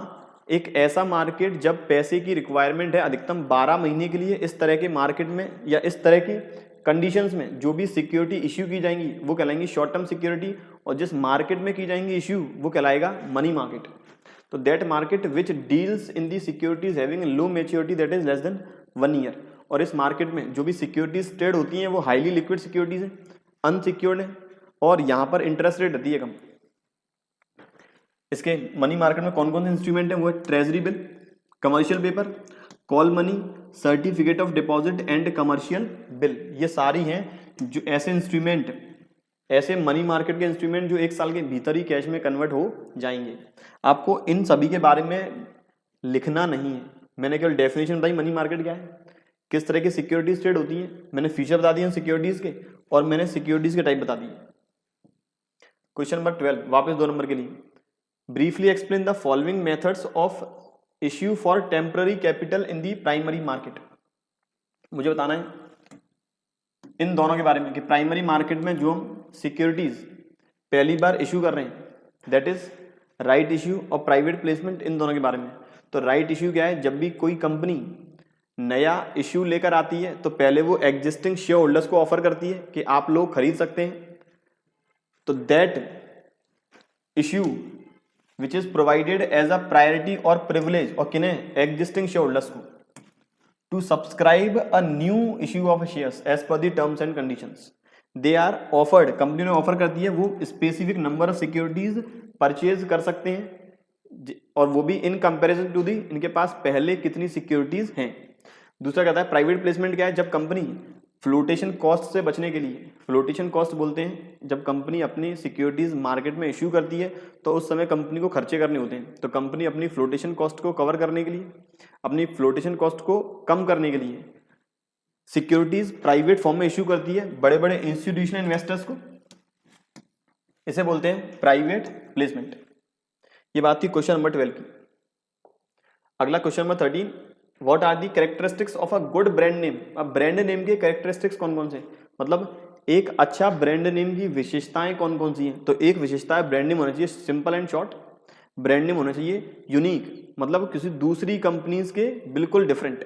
S1: एक ऐसा मार्केट जब पैसे की रिक्वायरमेंट है अधिकतम 12 महीने के लिए, इस तरह के मार्केट में या इस तरह की कंडीशंस में जो भी सिक्योरिटी इश्यू की जाएंगी वो कहलाएंगी शॉर्ट टर्म सिक्योरिटी, और जिस मार्केट में की जाएंगी इश्यू वो कहलाएगा मनी मार्केट। तो that market which deals in the securities having low maturity that is less than 1 year. और इस मार्केट में जो भी सिक्योरिटीज ट्रेड होती हैं वो हाईली लिक्विड सिक्योरिटीज है, अनसिक्योर्ड है, और यहाँ पर इंटरेस्ट रेट रहती है कम। इसके मनी मार्केट में कौन कौन से इंस्ट्रूमेंट है, वो है treasury bill, commercial paper, call money, certificate of deposit and commercial bill. ये सारी हैं जो ऐसे इंस्ट्रूमेंट, ऐसे मनी मार्केट के इंस्ट्रूमेंट जो 1 साल के भीतर ही कैश में कन्वर्ट हो जाएंगे। आपको इन सभी के बारे में लिखना नहीं है, मैंने केवल डेफिनेशन बताई मनी मार्केट क्या है, किस तरह की सिक्योरिटीज ट्रेड होती है, मैंने फीचर बता दिए सिक्योरिटीज के, और मैंने सिक्योरिटीज के टाइप बता दिए। क्वेश्चन नंबर 12, वापस 2 नंबर के लिए, briefly explain the following methods of issue for temporary capital in the primary market. मुझे बताना है इन दोनों के बारे में कि प्राइमरी मार्केट में जो हम सिक्योरिटीज पहली बार इश्यू कर रहे हैं दैट इज राइट इश्यू और प्राइवेट प्लेसमेंट, इन दोनों के बारे में। तो राइट इश्यू क्या है, जब भी कोई कंपनी नया इश्यू लेकर आती है तो पहले वो एग्जिस्टिंग शेयर होल्डर्स को ऑफर करती है कि आप लोग खरीद सकते हैं। तो that issue which is provided as a priority और प्रिविलेज, और किन्हें, एग्जिस्टिंग शेयर होल्डर्स को, to subscribe a new issue of shares as per the terms and conditions. They are offered, company ने ऑफर कर दी है, वो specific number of securities purchase कर सकते हैं, और वो भी इन कंपैरिजन टू दी इनके पास पहले कितनी सिक्योरिटीज हैं। दूसरा कहता है प्राइवेट प्लेसमेंट क्या है, जब कंपनी फ्लोटेशन कॉस्ट से बचने के लिए, फ्लोटेशन कॉस्ट बोलते हैं जब कंपनी अपनी सिक्योरिटीज मार्केट में इश्यू करती है तो उस समय कंपनी को खर्चे करने होते हैं, तो कंपनी अपनी फ्लोटेशन कॉस्ट को कवर करने के लिए, अपनी फ्लोटेशन कॉस्ट को कम करने के लिए सिक्योरिटीज प्राइवेट फॉर्म में इश्यू करती है बड़े बड़े इंस्टीट्यूशनल इन्वेस्टर्स को, इसे बोलते हैं प्राइवेट प्लेसमेंट। ये बात थी क्वेश्चन नंबर 12 की। अगला question number 13, what are the characteristics of a good brand name. अब ब्रांड नेम के कैरेक्टरिस्टिक्स कौन कौन से, मतलब एक अच्छा ब्रांड नेम की विशेषताएं कौन कौन सी हैं। तो एक विशेषता है ब्रांड नेम होना चाहिए simple and short, brand name होना चाहिए यूनिक, मतलब किसी दूसरी कंपनीज के बिल्कुल डिफरेंट,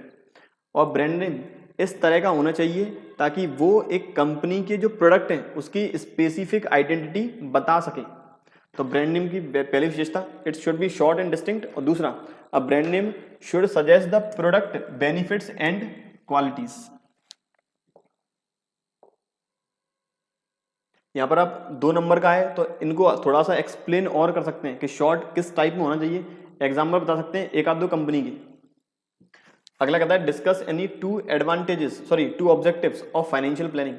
S1: और ब्रांड नेम इस तरह का होना चाहिए ताकि वो एक कंपनी के जो प्रोडक्ट हैं उसकी स्पेसिफिक आइडेंटिटी बता सके। तो ब्रांड नेम की पहली विशेषता, it should be short and distinct, और दूसरा a brand name should suggest the product benefits and qualities. यहां पर आप 2 नंबर का है तो इनको थोड़ा सा एक्सप्लेन और कर सकते हैं कि शॉर्ट किस टाइप में होना चाहिए, एग्जाम्पल बता सकते हैं एक आध दो कंपनी की। अगला कहता है discuss any two objectives of financial planning.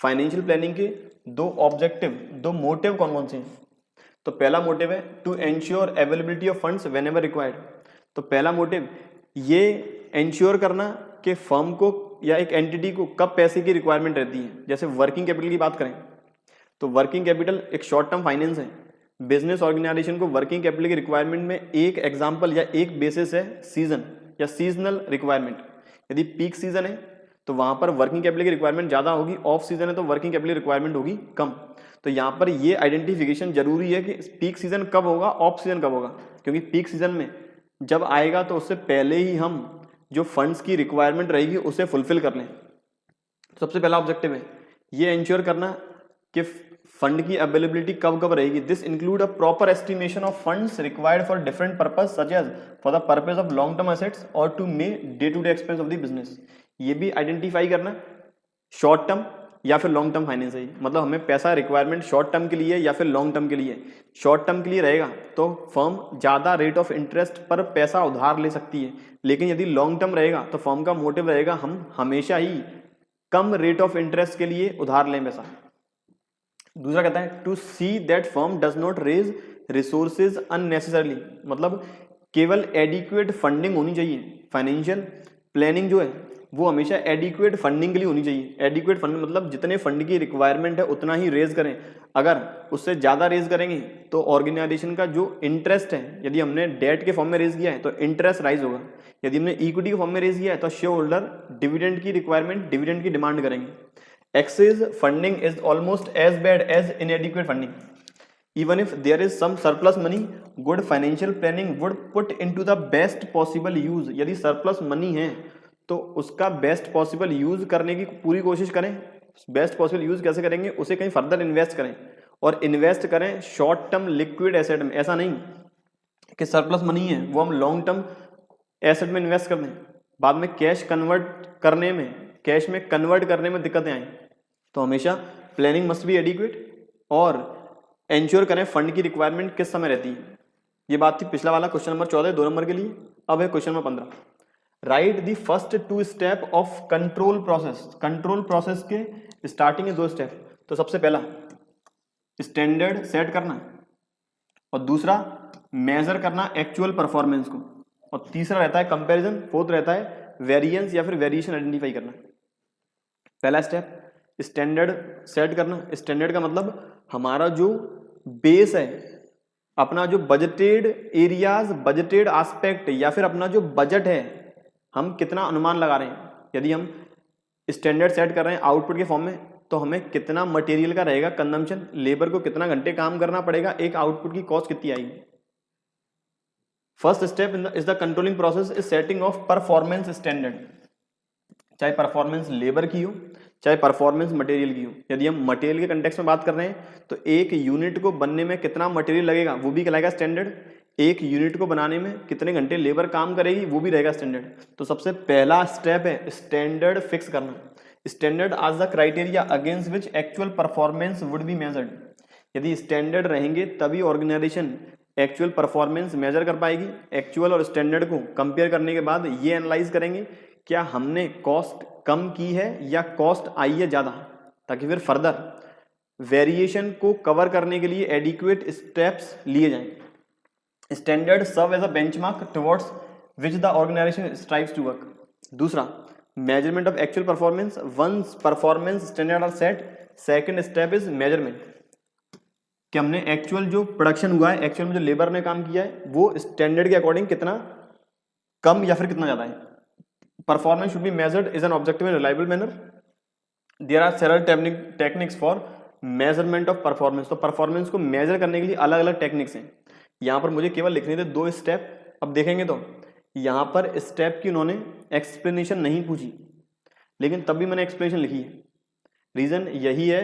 S1: Financial planning के 2 ऑब्जेक्टिव, 2 मोटिव कौन कौन से हैं। तो पहला मोटिव है to ensure availability of funds whenever required. तो पहला मोटिव ये एंश्योर करना कि फर्म को या एक एंटिटी को कब पैसे की रिक्वायरमेंट रहती है। जैसे वर्किंग कैपिटल की बात करें तो वर्किंग कैपिटल एक शॉर्ट टर्म फाइनेंस है, बिजनेस ऑर्गेनाइजेशन को वर्किंग कैपिटल की रिक्वायरमेंट में एक एग्जांपल या एक बेसिस है सीजन या सीजनल रिक्वायरमेंट। यदि पीक सीजन है तो वहां पर वर्किंग कैपिटल की रिक्वायरमेंट ज्यादा होगी, ऑफ सीजन है तो वर्किंग कैपिटल की रिक्वायरमेंट होगी कम। तो यहाँ पर ये आइडेंटिफिकेशन जरूरी है कि पीक सीजन कब होगा, ऑफ सीजन कब होगा, क्योंकि पीक सीजन में जब आएगा तो उससे पहले ही हम जो फंड्स की रिक्वायरमेंट रहेगी उसे फुलफिल कर लें। तो सबसे पहला ऑब्जेक्टिव है ये इंश्योर करना कि फंड की अवेलेबिलिटी कब कब रहेगी। This include a proper estimation of funds required for different purpose such as for the purpose of long term assets और to may day to day expense of the business. ये भी identify करना short term या फिर long term finance है, मतलब हमें पैसा रिक्वायरमेंट शॉर्ट टर्म के लिए या फिर लॉन्ग टर्म के लिए। शॉर्ट टर्म के लिए रहेगा तो फर्म ज्यादा रेट ऑफ इंटरेस्ट पर पैसा उधार ले सकती है, लेकिन यदि लॉन्ग टर्म रहेगा तो फर्म का मोटिव रहेगा हम हमेशा ही कम रेट ऑफ इंटरेस्ट के लिए उधार लें पैसा। दूसरा कहता है to see that firm does not raise resources unnecessarily, मतलब केवल एडिक्वेट फंडिंग होनी चाहिए। फाइनेंशियल प्लानिंग जो है वो हमेशा एडिक्वेट फंडिंग के लिए होनी चाहिए। एडिक्वेट फंड मतलब जितने फंड की रिक्वायरमेंट है उतना ही रेज करें। अगर उससे ज़्यादा रेज करेंगे तो ऑर्गेनाइजेशन का जो इंटरेस्ट है, यदि हमने डेट के फॉर्म में रेज किया है तो इंटरेस्ट राइज होगा, यदि हमने इक्विटी के फॉर्म में रेज किया है तो शेयर होल्डर डिविडेंड की रिक्वायरमेंट, डिविडेंड की डिमांड करेंगे। Excess funding is almost as bad as inadequate funding. Even if there is some surplus money, good financial planning would put into the best possible use। यदि surplus money है तो उसका best possible use करने की पूरी कोशिश करें। Best possible use कैसे करेंगे, उसे कहीं फर्दर इन्वेस्ट करें और इन्वेस्ट करें शॉर्ट टर्म लिक्विड एसेट में। ऐसा नहीं कि सरप्लस मनी है वो हम लॉन्ग टर्म एसेट में इन्वेस्ट कर दें, बाद में कैश में कन्वर्ट करने में दिक्कतें आएँ। तो हमेशा प्लानिंग मस्ट बी एडिक्वेट और एंश्योर करें फंड की रिक्वायरमेंट किस समय रहती है। ये बात थी पिछला वाला क्वेश्चन नंबर 14 2 नंबर के लिए। अब है question number 15। Right the first 2 step of control process. Control process के स्टार्टिंग है 2 स्टेप। तो सबसे पहला स्टैंडर्ड सेट करना और दूसरा मेजर करना एक्चुअल परफॉर्मेंस को, और तीसरा रहता है कंपैरिजन, फोर्थ रहता है वेरिएंस या फिर वेरिएशन आइडेंटिफाई करना। पहला स्टेप स्टैंडर्ड सेट करना। स्टैंडर्ड का मतलब हमारा जो बेस है, अपना जो बजटेड एरियाज, बजटेड एस्पेक्ट या फिर अपना जो बजट है, हम कितना अनुमान लगा रहे हैं। यदि हम स्टैंडर्ड सेट कर रहे हैं आउटपुट के फॉर्म में तो हमें कितना मटेरियल का रहेगा कंजम्पशन, लेबर को कितना घंटे काम करना पड़ेगा, एक आउटपुट की कॉस्ट कितनी आएगी। First step is the controlling process is setting of performance standard. चाहे परफॉर्मेंस लेबर की हो चाहे परफॉर्मेंस मटेरियल की हो। यदि हम मटेरियल के कंटेक्स्ट में बात कर रहे हैं तो एक यूनिट को बनने में कितना मटेरियल लगेगा वो भी कहलाएगा स्टैंडर्ड। एक यूनिट को बनाने में कितने घंटे लेबर काम करेगी वो भी रहेगा स्टैंडर्ड। तो सबसे पहला स्टेप है स्टैंडर्ड फिक्स करना। स्टैंडर्ड आज the criteria against which actual performance would be measured. यदि स्टैंडर्ड रहेंगे तभी ऑर्गेनाइजेशन एक्चुअल परफॉर्मेंस मेजर कर पाएगी। एक्चुअल और स्टैंडर्ड को कंपेयर करने के बाद ये एनालाइज करेंगे क्या हमने कॉस्ट कम की है या कॉस्ट आई है ज्यादा, ताकि फिर फर्दर वेरिएशन को कवर करने के लिए एडिक्वेट स्टेप्स लिए जाएं। Standard serve as a benchmark towards which the organisation strives to work. दूसरा measurement of actual performance. Once performance standard are set, second step is measurement कि हमने एक्चुअल जो प्रोडक्शन हुआ है, एक्चुअल में जो लेबर ने काम किया है वो स्टैंडर्ड के अकॉर्डिंग कितना कम या फिर कितना ज्यादा है। Performance should be measured in an objective and reliable manner. There are several techniques for measurement of performance। तो परफॉर्मेंस को मेजर करने के लिए अलग अलग टेक्निक्स हैं। यहाँ पर मुझे केवल लिखने थे 2 स्टेप। अब देखेंगे तो यहाँ पर स्टेप की उन्होंने एक्सप्लेनेशन नहीं पूछी, लेकिन तब भी मैंने एक्सप्लेनेशन लिखी है। रीजन यही है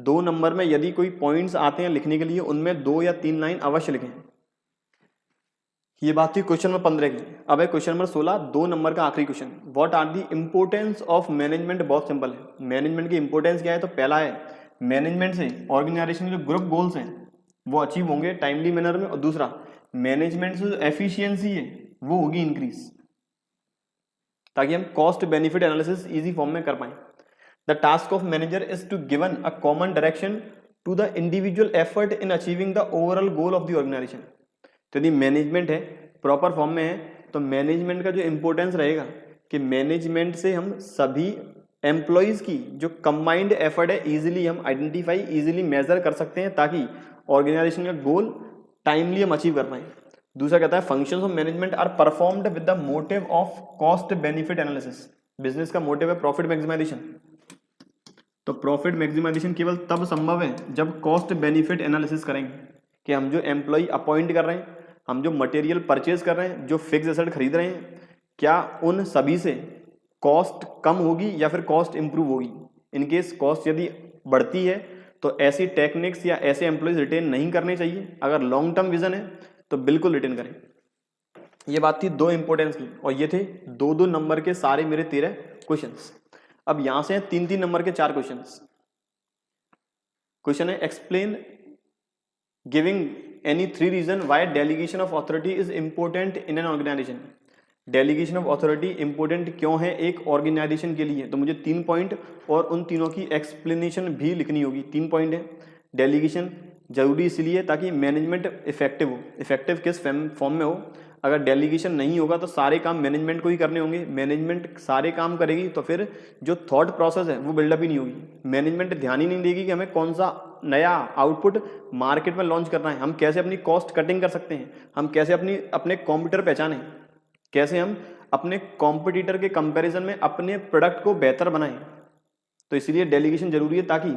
S1: 2 नंबर में यदि कोई पॉइंट्स आते हैं लिखने के लिए उनमें 2 या 3 लाइन अवश्य लिखें। ये बात थी क्वेश्चन नंबर 15 की। अब है क्वेश्चन नंबर 16 2 नंबर का आखिरी question. What are the importance of management. बहुत सिंपल है, मैनेजमेंट की इंपोर्टेंस क्या है। तो पहला है मैनेजमेंट से ऑर्गेनाइजेशन के जो ग्रुप गोल्स हैं वो अचीव होंगे टाइमली मैनर में, और दूसरा मैनेजमेंट से जो एफिशिएंसी है वो होगी इंक्रीज, ताकि हम cost benefit analysis easy form में कर पाए। The task of manager is to given a common direction to the individual effort in achieving the overall goal of the organisation. तो यदि मैनेजमेंट है प्रॉपर फॉर्म में है तो मैनेजमेंट का जो इंपॉर्टेंस रहेगा कि मैनेजमेंट से हम सभी एम्प्लॉयज की जो कंबाइंड एफर्ट है इजीली हम आइडेंटिफाई, इजीली मेजर कर सकते हैं, ताकि ऑर्गेनाइजेशन का गोल टाइमली हम अचीव कर पाए। दूसरा कहता है functions of management are performed with the motive of cost benefit analysis. Business का मोटिव है प्रॉफिट मैक्सिमाइजेशन, तो प्रॉफिट मैक्सिमाइजेशन केवल तब संभव है जब कॉस्ट बेनिफिट एनालिसिस करेंगे कि हम जो एम्प्लॉय अपॉइंट कर रहे हैं, हम जो मटेरियल परचेज कर रहे हैं, जो फिक्स एसेट खरीद रहे हैं, क्या उन सभी से कॉस्ट कम होगी या फिर कॉस्ट इंप्रूव होगी। इनकेस कॉस्ट यदि बढ़ती है तो ऐसी टेक्निक्स या ऐसे एम्प्लॉयज रिटेन नहीं करने चाहिए। अगर लॉन्ग टर्म विजन है तो बिल्कुल रिटेन करें। ये बात थी 2 इंपोर्टेंस की, और ये थे 2-2 नंबर के सारे मेरे 13 क्वेश्चंस। अब यहां से 3-3 नंबर के 4 क्वेश्चंस। क्वेश्चन है explain giving any 3 reason why delegation of authority is important in an organization। Delegation of authority important क्यों है एक ऑर्गेनाइजेशन के लिए। तो मुझे 3 पॉइंट और उन तीनों की एक्सप्लेनेशन भी लिखनी होगी। 3 पॉइंट है। डेलीगेशन जरूरी इसलिए ताकि मैनेजमेंट इफेक्टिव हो। इफेक्टिव किस फॉर्म में हो, अगर डेलीगेशन नहीं होगा तो सारे काम मैनेजमेंट को ही करने होंगे, मैनेजमेंट सारे काम करेगी तो फिर जो थॉट प्रोसेस है वो बिल्डअप ही नहीं होगी। मैनेजमेंट ध्यान ही नहीं देगी कि हमें कौन सा नया आउटपुट मार्केट में लॉन्च करना है, हम कैसे अपनी कॉस्ट कटिंग कर सकते हैं, हम कैसे अपने कॉम्पिटिटर पहचानें, कैसे हम अपने कॉम्पिटिटर के कंपैरिजन में अपने प्रोडक्ट को बेहतर बनाएं। तो इसीलिए डेलीगेशन जरूरी है ताकि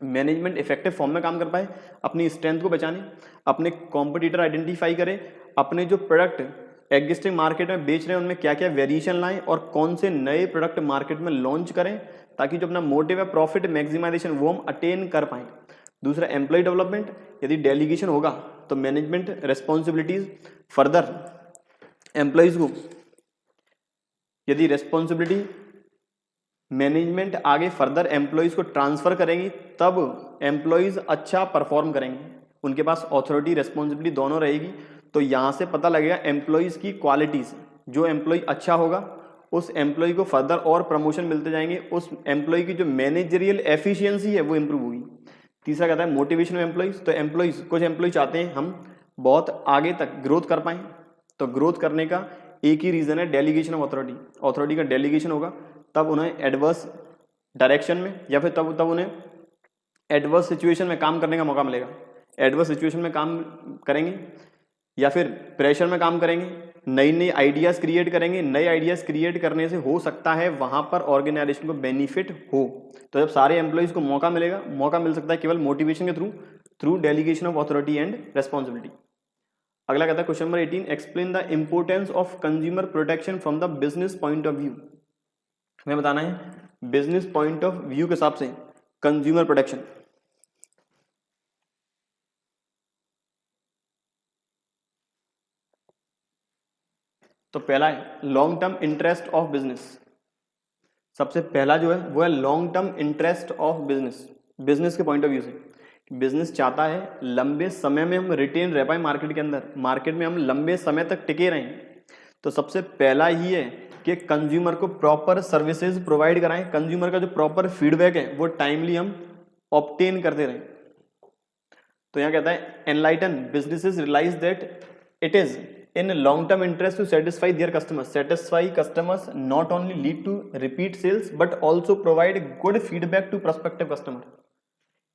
S1: मैनेजमेंट इफेक्टिव फॉर्म में काम कर पाए, अपनी स्ट्रेंथ को पहचाने, अपने कॉम्पिटिटर आइडेंटिफाई करे, अपने जो प्रोडक्ट एग्जिस्टिंग मार्केट में बेच रहे हैं उनमें क्या क्या वेरिएशन लाएं और कौन से नए प्रोडक्ट मार्केट में लॉन्च करें ताकि जो अपना मोटिव है प्रॉफिट मैक्सिमाइजेशन वो हम अटेन कर पाएं। दूसरा एम्प्लॉय डेवलपमेंट, यदि डेलीगेशन होगा तो मैनेजमेंट रेस्पॉन्सिबिलिटीज फर्दर एम्प्लॉयज को, यदि रेस्पॉन्सिबिलिटी मैनेजमेंट आगे फर्दर एम्प्लॉयज को ट्रांसफर करेंगी तब एम्प्लॉयज अच्छा परफॉर्म करेंगे, उनके पास ऑथोरिटी रेस्पॉन्सिबिलिटी दोनों रहेगी। तो यहाँ से पता लगेगा एम्प्लॉयज की क्वालिटीज, जो एम्प्लॉय अच्छा होगा उस एम्प्लॉय को फर्दर और प्रमोशन मिलते जाएंगे, उस एम्प्लॉय की जो मैनेजरियल एफिशिएंसी है वो इंप्रूव होगी। तीसरा कहता है मोटिवेशन ऑफ एम्प्लॉयज, तो एम्प्लॉयज कुछ एम्प्लॉय चाहते हैं हम बहुत आगे तक ग्रोथ कर पाएं, तो ग्रोथ करने का एक ही रीजन है डेलीगेशन ऑफ अथॉरिटी। अथॉरिटी का डेलीगेशन होगा तब उन्हें एडवर्स डायरेक्शन में या फिर तब उन्हें एडवर्स सिचुएशन में काम करने का मौका मिलेगा। एडवर्स सिचुएशन में काम करेंगे या फिर प्रेशर में काम करेंगे, नई नई आइडियाज क्रिएट करेंगे, नए आइडियाज क्रिएट करने से हो सकता है वहां पर ऑर्गेनाइजेशन को बेनिफिट हो। तो जब सारे एम्प्लॉयज को मौका मिलेगा, मौका मिल सकता है केवल मोटिवेशन के through delegation of authority and responsibility. अगला कहता है question number 18, explain the importance of consumer protection from the business point of view. हमें बताना है बिजनेस पॉइंट ऑफ व्यू के हिसाब से कंज्यूमर प्रोटेक्शन। तो पहला है long term interest of business. सबसे पहला जो है वो है long term interest of business. Business के पॉइंट ऑफ व्यू से बिजनेस चाहता है लंबे समय में हम रिटेन रह पाए मार्केट के अंदर, मार्केट में हम लंबे समय तक टिके रहें। तो सबसे पहला ही है कि कंज्यूमर को प्रॉपर सर्विसेज प्रोवाइड कराएं, कंज्यूमर का जो प्रॉपर फीडबैक है वो टाइमली हम ऑब्टेन करते रहें। तो यहाँ कहता है enlighten businesses realise that it is in long term interest to satisfy their customers. Satisfy customers not only lead to repeat sales but also provide good feedback to prospective customer.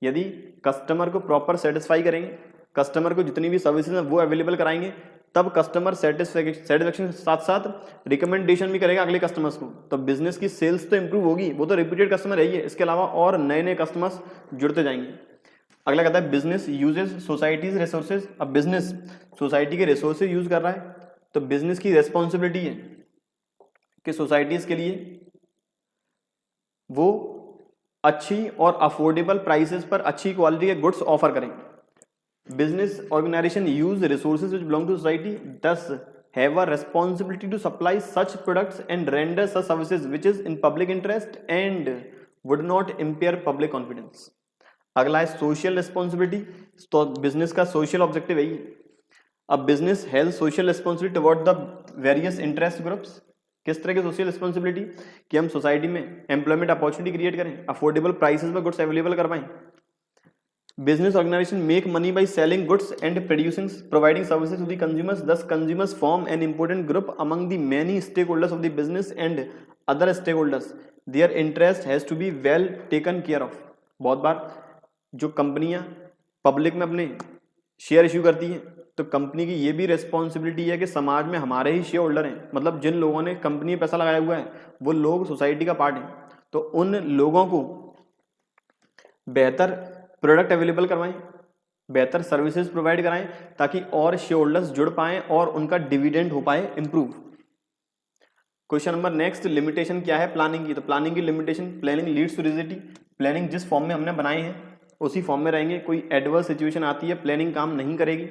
S1: यदि customer को proper satisfy करेंगे, customer को जितनी भी services हैं वो available कराएंगे, तब कस्टमर सेटिस्फेक्शन के साथ साथ रिकमेंडेशन भी करेगा अगले कस्टमर्स को, तो बिजनेस की सेल्स तो इंप्रूव होगी, वो तो रिपीटेड कस्टमर है ही है, इसके अलावा और नए नए कस्टमर्स जुड़ते जाएंगे। अगला कहता है बिजनेस यूजेस सोसाइटीज रिसोर्सेज। अब बिजनेस सोसाइटी के रिसोर्सेज यूज कर रहा है तो बिजनेस की रेस्पॉन्सिबिलिटी है कि सोसाइटीज के लिए वो अच्छी और अफोर्डेबल प्राइसेस पर अच्छी क्वालिटी के गुड्स ऑफर करें। Business organisation use resources which belong to society, thus have a responsibility to supply such products and render such services which is in public interest and would not impair public confidence. अगला है social responsibility. तो business का social objective है। अब business has social responsibility toward the various interest groups. किस तरह की social responsibility कि हम सोसाइटी में एम्प्लॉयमेंट अपॉर्चुनिटी क्रिएट करें, अफोर्डेबल प्राइसेस में गुड्स अवेलेबल कर पाएं। Business organisation make money by selling goods and providing services to the consumers, thus consumers form an important group among the many stakeholders of the business and other stakeholders, their interest has to be well taken care of. बहुत बार जो कंपनियां public में अपने share issue करती हैं तो company की ये भी रिस्पॉन्सिबिलिटी है कि समाज में हमारे ही शेयर होल्डर हैं, मतलब जिन लोगों ने कंपनी में पैसा लगाया हुआ है वो लोग सोसाइटी का पार्ट हैं, तो उन लोगों को बेहतर प्रोडक्ट अवेलेबल करवाएं, बेहतर सर्विसेज प्रोवाइड कराएं ताकि और शेयर होल्डर्स जुड़ पाएं और उनका डिविडेंड हो पाए improve. Question number next, limitation क्या है प्लानिंग की। तो प्लानिंग की limitation, planning leads to rigidity. Planning जिस फॉर्म में हमने बनाए हैं उसी फॉर्म में रहेंगे, कोई एडवर्स सिचुएशन आती है प्लानिंग काम नहीं करेगी।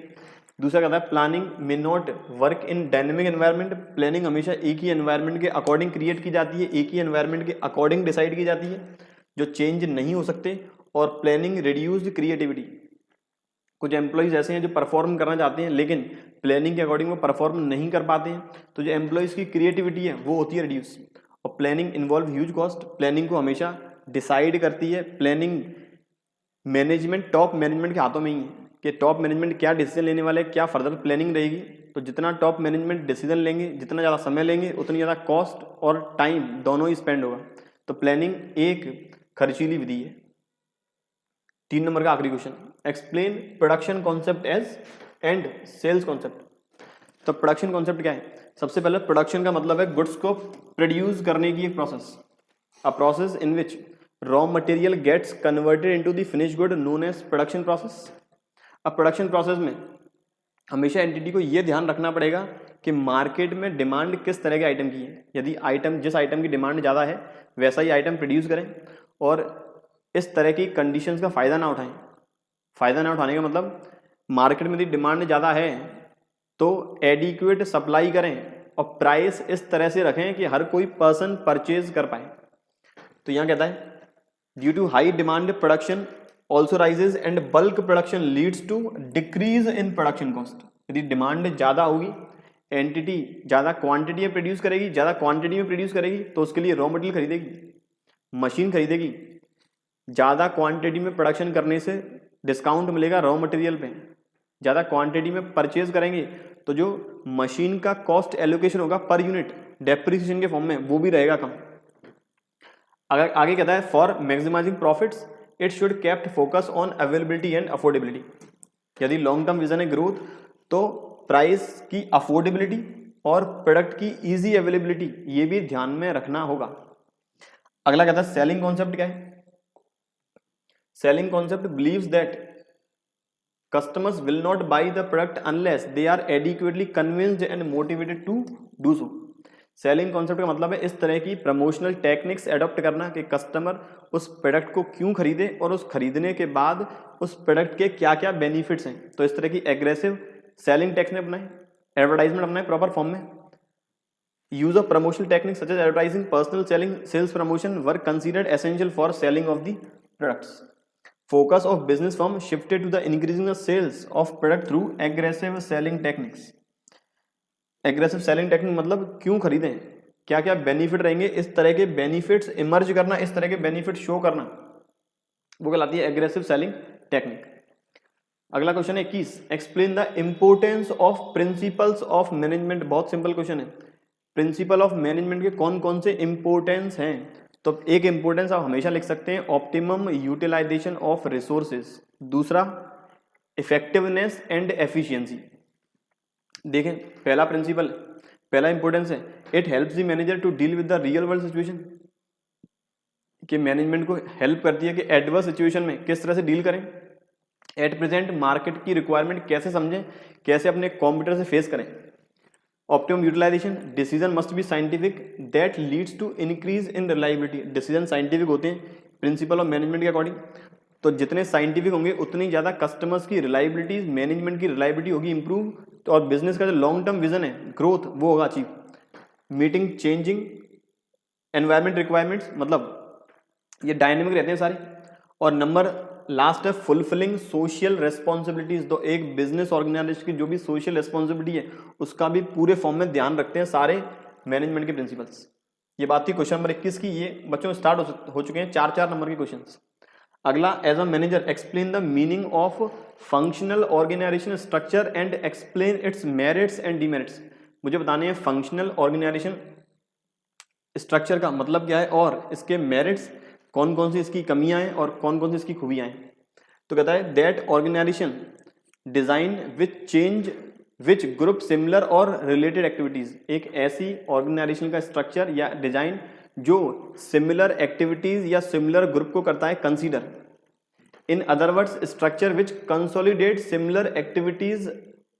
S1: दूसरा कहता है planning may not work in dynamic environment. Planning हमेशा एक ही एनवायरनमेंट के अकॉर्डिंग क्रिएट की जाती है, एक ही एनवायरनमेंट के अकॉर्डिंग डिसाइड की जाती है, जो चेंज नहीं हो सकते। और प्लानिंग रिड्यूस्ड क्रिएटिविटी। कुछ एम्प्लॉयज ऐसे हैं जो परफॉर्म करना चाहते हैं लेकिन प्लानिंग के अकॉर्डिंग वो परफॉर्म नहीं कर पाते हैं, तो जो एम्प्लॉयज की क्रिएटिविटी है वो होती है रिड्यूस। और planning involve huge cost. Planning को हमेशा डिसाइड करती है प्लानिंग मैनेजमेंट, टॉप मैनेजमेंट के हाथों में ही है कि टॉप मैनेजमेंट क्या डिसीजन लेने वाले, क्या फर्दर प्लानिंग रहेगी। तो जितना टॉप मैनेजमेंट डिसीजन लेंगे, जितना ज़्यादा समय लेंगे, उतनी ज़्यादा कॉस्ट और टाइम दोनों ही स्पेंड होगा। तो प्लानिंग एक खर्चीली विधि है। 3 नंबर का आखिरी question, explain production concept as and sales concept. तो प्रोडक्शन कॉन्सेप्ट क्या है? सबसे पहले प्रोडक्शन का मतलब है गुड्स को प्रोड्यूस करने की एक process, a process in which raw material gets converted into the finish good known as production process. अब प्रोडक्शन प्रोसेस में हमेशा एंटिटी को ये ध्यान रखना पड़ेगा कि मार्केट में डिमांड किस तरह के आइटम की है। यदि जिस आइटम की डिमांड ज़्यादा है वैसा ही आइटम प्रोड्यूस करें और इस तरह की कंडीशंस का फ़ायदा ना उठाएं। फ़ायदा ना उठाने का मतलब मार्केट में यदि डिमांड ज़्यादा है तो एडिक्वेट सप्लाई करें और प्राइस इस तरह से रखें कि हर कोई पर्सन परचेज कर पाए। तो यहाँ कहता है due to high demand production also rises and bulk production leads to decrease in production cost. यदि डिमांड ज़्यादा होगी, एंटिटी ज़्यादा क्वांटिटी में प्रोड्यूस करेगी, ज़्यादा क्वांटिटी में प्रोड्यूस करेगी तो उसके लिए रॉ मटेरियल खरीदेगी, मशीन खरीदेगी। ज़्यादा क्वांटिटी में प्रोडक्शन करने से डिस्काउंट मिलेगा रॉ मटेरियल पे। ज़्यादा क्वांटिटी में परचेज करेंगे तो जो मशीन का कॉस्ट एलोकेशन होगा पर यूनिट डेप्रिसिएशन के फॉर्म में वो भी रहेगा कम। अगर आगे कहता है for maximising profits it should kept focus on availability and affordability. यदि लॉन्ग टर्म विजन है ग्रोथ तो प्राइस की अफोर्डेबिलिटी और प्रोडक्ट की इजी अवेलेबिलिटी ये भी ध्यान में रखना होगा। अगला कहता है सेलिंग कॉन्सेप्ट क्या है? Selling concept believes that customers will not buy the product unless they are adequately convinced and motivated to do so। Selling concept का मतलब है इस तरह की प्रमोशनल टेक्निक्स एडॉप्ट करना कि कस्टमर उस प्रोडक्ट को क्यों खरीदे और उस खरीदने के बाद उस प्रोडक्ट के क्या क्या बेनिफिट्स हैं। तो इस तरह की एग्रेसिव सेलिंग टेक्निक अपनाएं, एडवर्टाइजमेंट अपनाएं प्रॉपर फॉर्म में। Use of promotional techniques such as advertising, personal selling, sales promotion were considered essential for selling of the products. Focus of business firm shifted to the increasing the sales of product through aggressive selling techniques। Aggressive selling technique मतलब क्यों खरीदें, क्या क्या benefit रहेंगे, इस तरह के benefits emerge करना, इस तरह के बेनिफिट शो करना, वो कहलाती है एग्रेसिव सेलिंग टेक्निक। अगला क्वेश्चन है 21, explain the importance of principles of management. बहुत सिंपल क्वेश्चन है। प्रिंसिपल ऑफ मैनेजमेंट के कौन कौन से इंपोर्टेंस हैं? तो एक इंपोर्टेंस आप हमेशा लिख सकते हैं ऑप्टिमम यूटिलाइजेशन ऑफ रिसोर्सेज, दूसरा इफेक्टिवनेस एंड एफिशिएंसी। देखें पहला प्रिंसिपल, पहला इंपोर्टेंस है it helps the manager to deal with the real world situation, कि मैनेजमेंट को हेल्प करती है कि एडवर्स सिचुएशन में किस तरह से डील करें। एट प्रेजेंट मार्केट की रिक्वायरमेंट कैसे समझें, कैसे अपने कॉम्पिटिटर से फेस करें। Optimum utilisation, decision must be scientific that leads to increase in reliability. Decision scientific होते हैं प्रिंसिपल ऑफ मैनेजमेंट के अकॉर्डिंग, तो जितने साइंटिफिक होंगे उतनी ज़्यादा कस्टमर्स की रिलायबिलिटी, मैनेजमेंट की रिलायबिलिटी होगी इंप्रूव, तो और बिजनेस का जो लॉन्ग टर्म विजन है ग्रोथ वो होगा achieve. Meeting changing environment requirements, मतलब ये डायनेमिक रहते हैं सारे। और नंबर लास्ट है फुलफिलिंग सोशल रेस्पॉन्सिबिलिटीज। तो एक बिजनेस ऑर्गेनाइजेशन की जो भी सोशल रेस्पॉन्सिबिलिटी है उसका भी पूरे फॉर्म में ध्यान रखते हैं सारे मैनेजमेंट के प्रिंसिपल्स। ये बात थी क्वेश्चन नंबर 21 की। ये बच्चों स्टार्ट हो चुके हैं 4-4 नंबर के क्वेश्चंस। अगला, as a manager explain the meaning of functional organisation structure and explain its merits and demerits. मुझे बताने हैं फंक्शनल ऑर्गेनाइजेशन स्ट्रक्चर का मतलब क्या है और इसके मेरिट्स, कौन कौन सी इसकी कमियां हैं और कौन कौन सी इसकी खूबियां हैं। तो कहता है that organisation design which change which group similar और रिलेटेड एक्टिविटीज। एक ऐसी ऑर्गेनाइजेशन का स्ट्रक्चर या डिजाइन जो सिमिलर एक्टिविटीज या सिमिलर ग्रुप को करता है consider. In other words structure which consolidate similar activities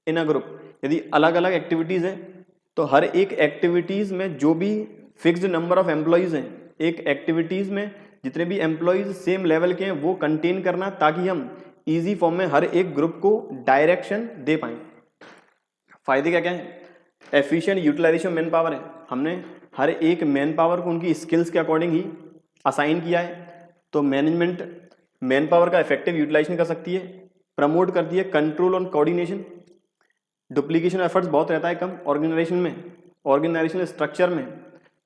S1: in a group. यदि अलग अलग एक्टिविटीज हैं तो हर एक एक्टिविटीज में जो भी फिक्स्ड नंबर ऑफ एम्प्लॉयज हैं, एक एक्टिविटीज में जितने भी एम्प्लॉयज सेम लेवल के हैं वो कंटेन करना, ताकि हम इजी फॉर्म में हर एक ग्रुप को डायरेक्शन दे पाएं। फायदे क्या क्या हैं? एफिशिएंट यूटिलाइजेशन मैन पावर है, हमने हर एक मैन पावर को उनकी स्किल्स के अकॉर्डिंग ही असाइन किया है। तो मैनेजमेंट मैन पावर का इफेक्टिव यूटिलाइजेशन कर सकती है, प्रमोट करती है कंट्रोल और कोऑर्डिनेशन। डुप्लीकेशन एफर्ट्स बहुत रहता है कम ऑर्गेनाइजेशन में। ऑर्गेनाइजेशनल स्ट्रक्चर में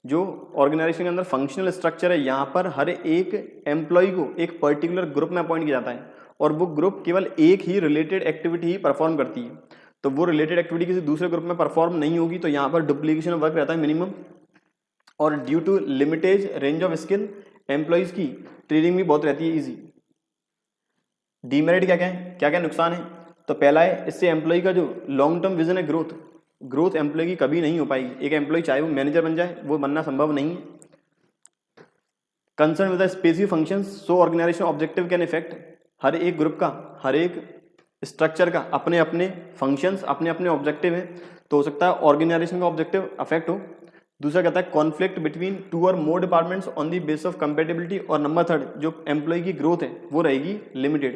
S1: जो ऑर्गेनाइजेशन के अंदर फंक्शनल स्ट्रक्चर है, यहाँ पर हर एक एम्प्लॉय को एक पर्टिकुलर ग्रुप में अपॉइंट किया जाता है और वो ग्रुप केवल एक ही रिलेटेड एक्टिविटी ही परफॉर्म करती है। तो वो रिलेटेड एक्टिविटी किसी दूसरे ग्रुप में परफॉर्म नहीं होगी, तो यहाँ पर डुप्लीकेशन ऑफ वर्क रहता है मिनिमम। और due to limited range of skill employees की ट्रेनिंग भी बहुत रहती है ईजी। डीमेरिट क्या क्या है, क्या क्या नुकसान है? तो पहला है, इससे एम्प्लॉय का जो लॉन्ग टर्म विजन है ग्रोथ एम्प्लॉय की कभी नहीं हो पाएगी। एक एम्प्लॉय चाहे वो मैनेजर बन जाए, वो बनना संभव नहीं है। Concern with the specific functions so organisation objective can effect, हर एक ग्रुप का, हर एक स्ट्रक्चर का अपने अपने फंक्शंस, अपने अपने ऑब्जेक्टिव है, तो हो सकता है ऑर्गेनाइजेशन का ऑब्जेक्टिव अफेक्ट हो। दूसरा कहता है कॉन्फ्लिक्ट बिटवीन 2 और more departments on the base of compatibility. और नंबर 3 जो एम्प्लॉय की ग्रोथ है वो रहेगी लिमिटेड।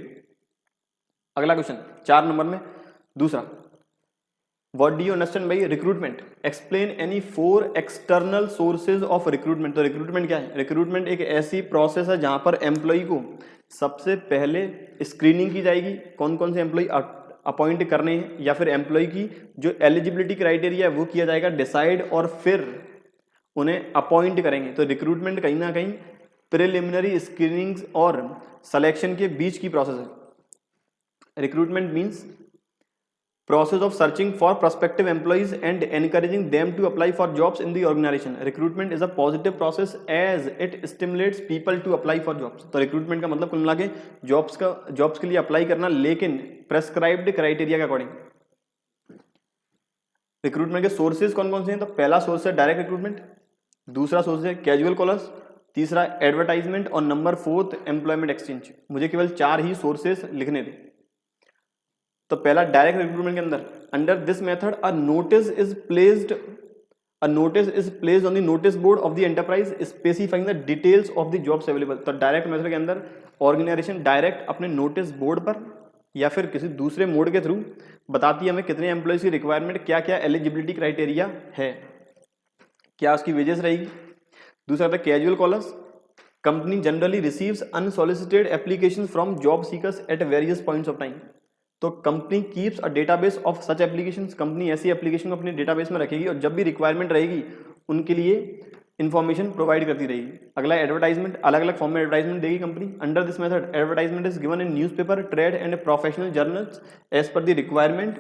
S1: अगला क्वेश्चन 4 नंबर में दूसरा, what do you understand by recruitment? Explain any 4 external sources of recruitment. तो रिक्रूटमेंट क्या है? रिक्रूटमेंट एक ऐसी प्रोसेस है जहां पर एम्प्लॉय को सबसे पहले स्क्रीनिंग की जाएगी, कौन कौन से एम्प्लॉय अपॉइंट करने हैं, या फिर एम्प्लॉय की जो एलिजिबिलिटी क्राइटेरिया है वो किया जाएगा डिसाइड, और फिर उन्हें अपॉइंट करेंगे। तो रिक्रूटमेंट कहीं ना कहीं प्रिलिमिनरी स्क्रीनिंग और सिलेक्शन के बीच की प्रोसेस है। Recruitment means process of searching for prospective employees and encouraging them to apply for jobs in the organization. Recruitment is a positive process as it stimulates people to apply for jobs. तो recruitment का मतलब कुल मिला के jobs के लिए apply करना, लेकिन प्रेस्क्राइब्ड क्राइटेरिया के अकॉर्डिंग। रिक्रूटमेंट के सोर्सेज कौन कौन से हैं? तो पहला सोर्स है डायरेक्ट रिक्रूटमेंट, दूसरा सोर्स है कैजुअल कॉलर्स, तीसरा एडवर्टाइजमेंट, और नंबर 4 एम्प्लॉयमेंट एक्सचेंज। मुझे केवल 4 ही सोर्सेज लिखने थे। तो पहला डायरेक्ट रिक्रूटमेंट के अंदर, under this method a notice is placed on the notice board of the enterprise specifying the details of the jobs available. तो डायरेक्ट मेथड के अंदर ऑर्गेनाइजेशन डायरेक्ट अपने नोटिस बोर्ड पर या फिर किसी दूसरे मोड के थ्रू बताती है हमें कितने एम्प्लॉयज की रिक्वायरमेंट, क्या क्या एलिजिबिलिटी क्राइटेरिया है, क्या उसकी वेजेस रहेगी। दूसरा था casual callers, company generally receives unsolicited application from job seekers at various points of time. तो company keeps a database of such applications, company ऐसी एप्लीकेशन को अपने डेटाबेस में रखेगी और जब भी रिक्वायरमेंट रहेगी उनके लिए इंफॉर्मेशन प्रोवाइड करती रहेगी। अगला एडवर्टाइजमेंट, अलग अलग फॉर्म में एडवर्टाइजमेंट देगी company. Under this method advertisement is given in newspaper, trade and professional journals as per the requirement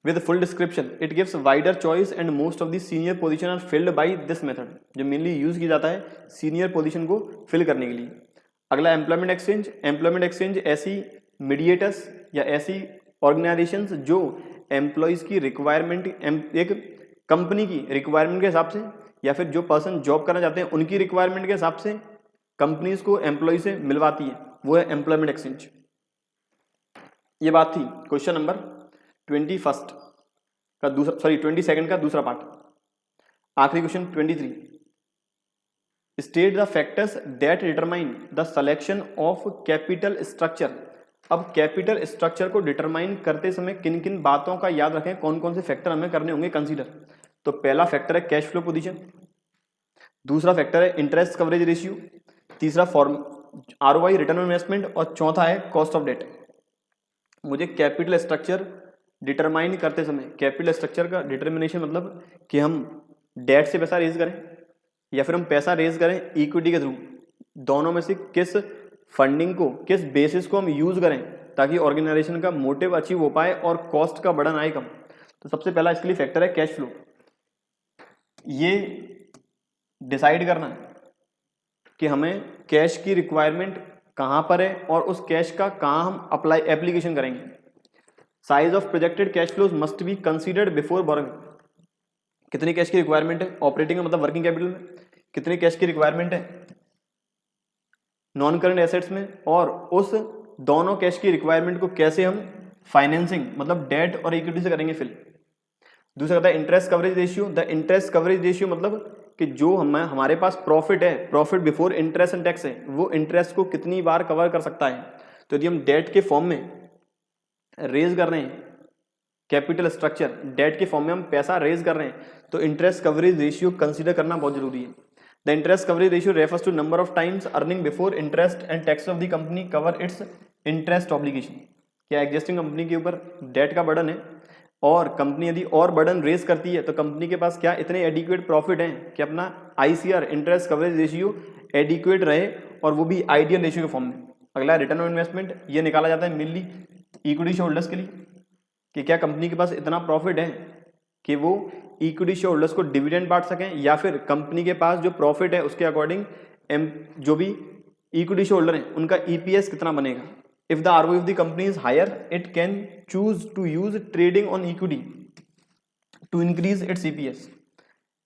S1: with full description. It gives wider choice and most of the senior position are filled by this method, जो mainly use किया जाता है senior position को fill करने के लिए। अगला employment exchange. Employment exchange ऐसी मीडिएटर्स या ऐसी ऑर्गेनाइजेशंस जो एम्प्लॉयज की रिक्वायरमेंट, एक कंपनी की रिक्वायरमेंट के हिसाब से या फिर जो पर्सन जॉब करना चाहते हैं उनकी रिक्वायरमेंट के हिसाब से कंपनीज को एम्प्लॉय से मिलवाती है, वो है एम्प्लॉयमेंट एक्सचेंज। ये बात थी क्वेश्चन नंबर 22 का दूसरा पार्ट। आखिरी question 23, state the factors that determine the selection of capital structure. अब कैपिटल स्ट्रक्चर को डिटरमाइन करते समय किन किन बातों का याद रखें, कौन कौन से फैक्टर हमें करने होंगे कंसीडर। तो पहला फैक्टर है कैश फ्लो पोजीशन, दूसरा फैक्टर है इंटरेस्ट कवरेज रेशियो, तीसरा ROI रिटर्न ऑन इन्वेस्टमेंट, और चौथा है कॉस्ट ऑफ डेट। मुझे कैपिटल स्ट्रक्चर डिटरमाइन करते समय, कैपिटल स्ट्रक्चर का डिटर्मिनेशन मतलब कि हम डेट से पैसा रेज करें या फिर हम पैसा रेज करें इक्विटी के थ्रू, दोनों में से किस फंडिंग को, किस बेसिस को हम यूज करें ताकि ऑर्गेनाइजेशन का मोटिव अचीव हो पाए और कॉस्ट का बर्डन आए कम। तो सबसे पहला इसके लिए फैक्टर है कैश फ्लो। ये डिसाइड करना कि हमें कैश की रिक्वायरमेंट कहाँ पर है और उस कैश का कहाँ हम एप्लीकेशन करेंगे। Size of projected cash flows must be considered before borrowing. कितनी कैश की रिक्वायरमेंट है ऑपरेटिंग में, मतलब वर्किंग कैपिटल में, कितनी कैश की रिक्वायरमेंट है नॉन करंट एसेट्स में, और उस दोनों कैश की रिक्वायरमेंट को कैसे हम फाइनेंसिंग मतलब डेट और इक्विटी से करेंगे फिल। दूसरा होता है interest coverage ratio. The interest coverage ratio मतलब कि जो हमारे पास प्रॉफिट है, profit before interest and tax है, वो इंटरेस्ट को कितनी बार कवर कर सकता है। तो यदि हम डेट के फॉर्म में रेज कर रहे हैं, कैपिटल स्ट्रक्चर डेट के फॉर्म में हम पैसा रेज कर रहे हैं, तो इंटरेस्ट कवरेज रेशियो कंसीडर करना बहुत जरूरी है। The interest coverage ratio refers to number of times earning before interest and tax of the company cover its interest obligation. क्या एग्जिस्टिंग कंपनी के ऊपर डेट का बर्डन है और कंपनी यदि और बर्डन रेज करती है तो कंपनी के पास क्या इतने एडिक्वेट प्रॉफिट हैं कि अपना ICR interest coverage ratio adequate रहे, और वो भी आइडियल रेशियो के फॉर्म में। अगला रिटर्न ऑन इन्वेस्टमेंट, ये निकाला जाता है मेनली इक्विटी शेयरहोल्डर्स के लिए। कि क्या कंपनी के पास इतना प्रॉफिट है कि वो इक्विटी शेयर होल्डर्स को डिविडेंड बांट सकें, या फिर कंपनी के पास जो प्रॉफिट है उसके अकॉर्डिंग जो भी इक्विटी शेयर होल्डर है उनका ईपीएस कितना बनेगा। If the ROE of the company is higher it can choose to use trading on equity to increase its EPS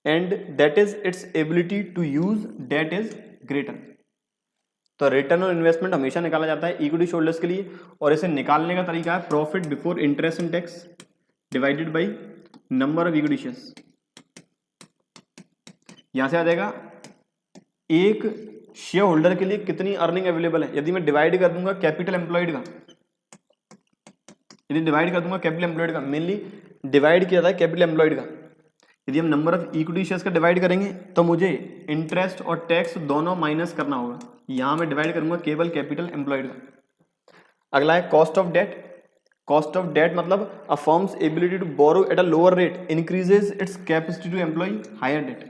S1: and that is its ability to use debt is greater. तो return on investment हमेशा निकाला जाता है equity share holders के लिए, और इसे निकालने का तरीका है profit before interest and tax divided by number of equity shares. यहां से आ जाएगा एक शेयर होल्डर के लिए कितनी अर्निंग अवेलेबल है। यदि मैं डिवाइड कर दूंगा कैपिटल एम्प्लॉयड का, यदि डिवाइड कर दूंगा कैपिटल एम्प्लॉयड का, मेनली डिवाइड किया था कैपिटल एम्प्लॉयड का, यदि हम नंबर ऑफ इक्विटी शेयर्स का डिवाइड करेंगे तो मुझे इंटरेस्ट और टैक्स दोनों माइनस करना होगा। यहां मैं डिवाइड करूंगा केवल कैपिटल एम्प्लॉयड का। अगला है cost of debt. Cost of debt मतलब a firm's ability to borrow at a lower rate increases its capacity to employ higher debt.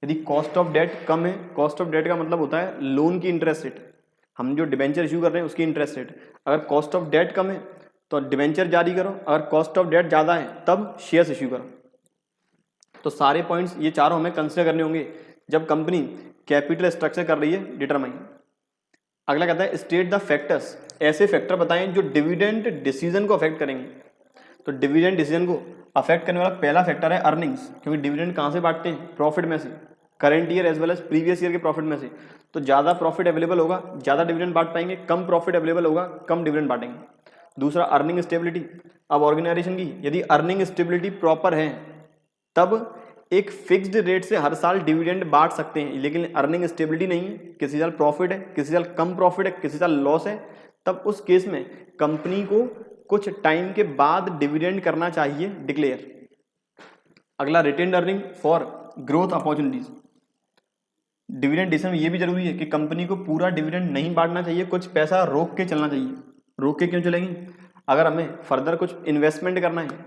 S1: यदि कॉस्ट ऑफ डेट कम है, कॉस्ट ऑफ डेट का मतलब होता है लोन की इंटरेस्ट रेट, हम जो डिबेंचर इशू कर रहे हैं उसकी इंटरेस्ट रेट। अगर कॉस्ट ऑफ डेट कम है तो डिबेंचर जारी करो, अगर कॉस्ट ऑफ डेट ज़्यादा है तब शेयर्स इशू करो। तो सारे पॉइंट्स ये चारों हमें कंसिडर करने होंगे जब कंपनी कैपिटल स्ट्रक्चर कर रही है डिटरमाइन। अगला कहता है स्टेट द फैक्टर्स, ऐसे फैक्टर बताएं जो डिविडेंड डिसीजन को अफेक्ट करेंगे। तो डिविडेंड डिसीजन को अफेक्ट करने वाला पहला फैक्टर है अर्निंग्स, क्योंकि डिविडेंड कहाँ से बांटते हैं, प्रॉफिट में से, current year as well as previous year के प्रॉफिट में से। तो ज़्यादा प्रॉफिट अवेलेबल होगा ज़्यादा डिविडेंड बांट पाएंगे, कम प्रॉफिट अवेलेबल होगा कम डिविडेंड बांटेंगे। दूसरा अर्निंग स्टेबिलिटी। अब ऑर्गेनाइजेशन की यदि अर्निंग स्टेबिलिटी प्रॉपर है तब एक फिक्स्ड रेट से हर साल डिविडेंड बांट सकते हैं, लेकिन अर्निंग स्टेबिलिटी नहीं है, किसी साल प्रॉफिट है, किसी साल कम प्रॉफिट है, किसी साल लॉस है, तब उस केस में कंपनी को कुछ टाइम के बाद डिविडेंड करना चाहिए डिक्लेयर। अगला retained earning for growth opportunities. Dividend decision में ये भी जरूरी है कि कंपनी को पूरा डिविडेंड नहीं बांटना चाहिए, कुछ पैसा रोक के चलना चाहिए। रोक के क्यों चलेंगे, अगर हमें फर्दर कुछ इन्वेस्टमेंट करना है,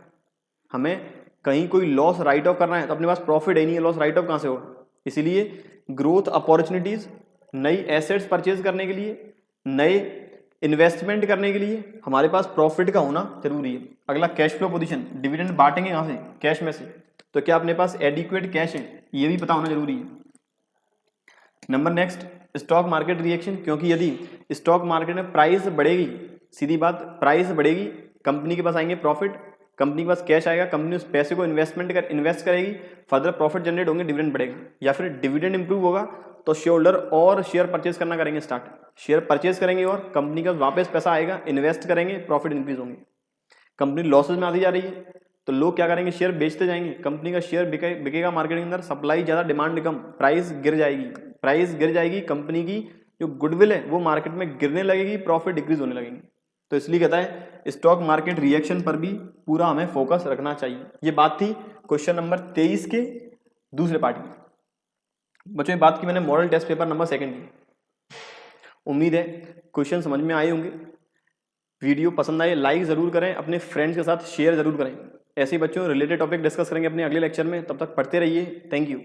S1: हमें कहीं कोई लॉस राइट ऑफ करना है तो अपने पास प्रॉफिट है नहीं है, लॉस राइट ऑफ कहाँ से होगा। इसीलिए ग्रोथ अपॉर्चुनिटीज, नई एसेट्स परचेज करने के लिए, नए इन्वेस्टमेंट करने के लिए हमारे पास प्रॉफिट का होना जरूरी है। अगला कैश फ्लो पोजीशन, डिविडेंड बांटेंगे कहाँ से, कैश में से, तो क्या अपने पास एडिक्वेट कैश है ये भी पता होना जरूरी है। Number next stock market reaction, क्योंकि यदि स्टॉक मार्केट में प्राइस बढ़ेगी, सीधी बात प्राइस बढ़ेगी, कंपनी के पास आएंगे प्रॉफिट, कंपनी के पास कैश आएगा, कंपनी उस पैसे को इन्वेस्ट करेगी, फर्दर प्रॉफिट जनरेट होंगे, डिविडेंड बढ़ेगा। या फिर डिविडेंड इंप्रूव होगा तो शेयर होल्डर और शेयर परचेज करना करेंगे स्टार्ट, शेयर परचेज करेंगे और कंपनी का वापस पैसा आएगा, इन्वेस्ट करेंगे, प्रॉफिट इंक्रीज होंगे। कंपनी लॉसेज में आती जा रही है तो लोग क्या करेंगे, शेयर बेचते जाएंगे, कंपनी का शेयर बिकेगा मार्केट के अंदर, सप्लाई ज़्यादा डिमांड कम, प्राइस गिर जाएगी, कंपनी की जो गुडविल है वो मार्केट में गिरने लगेगी, प्रॉफिट डिक्रीज होने लगेंगे। तो इसलिए कहता है स्टॉक मार्केट रिएक्शन पर भी पूरा हमें फोकस रखना चाहिए। ये बात थी क्वेश्चन नंबर 23 के दूसरे पार्ट की। बच्चों ये बात की मैंने मॉडल टेस्ट पेपर नंबर 2 की। उम्मीद है क्वेश्चन समझ में आए होंगे। वीडियो पसंद आए लाइक जरूर करें, अपने फ्रेंड्स के साथ शेयर जरूर करें। ऐसे ही बच्चों रिलेटेड टॉपिक डिस्कस करेंगे अपने अगले लेक्चर में, तब तक पढ़ते रहिए। Thank you.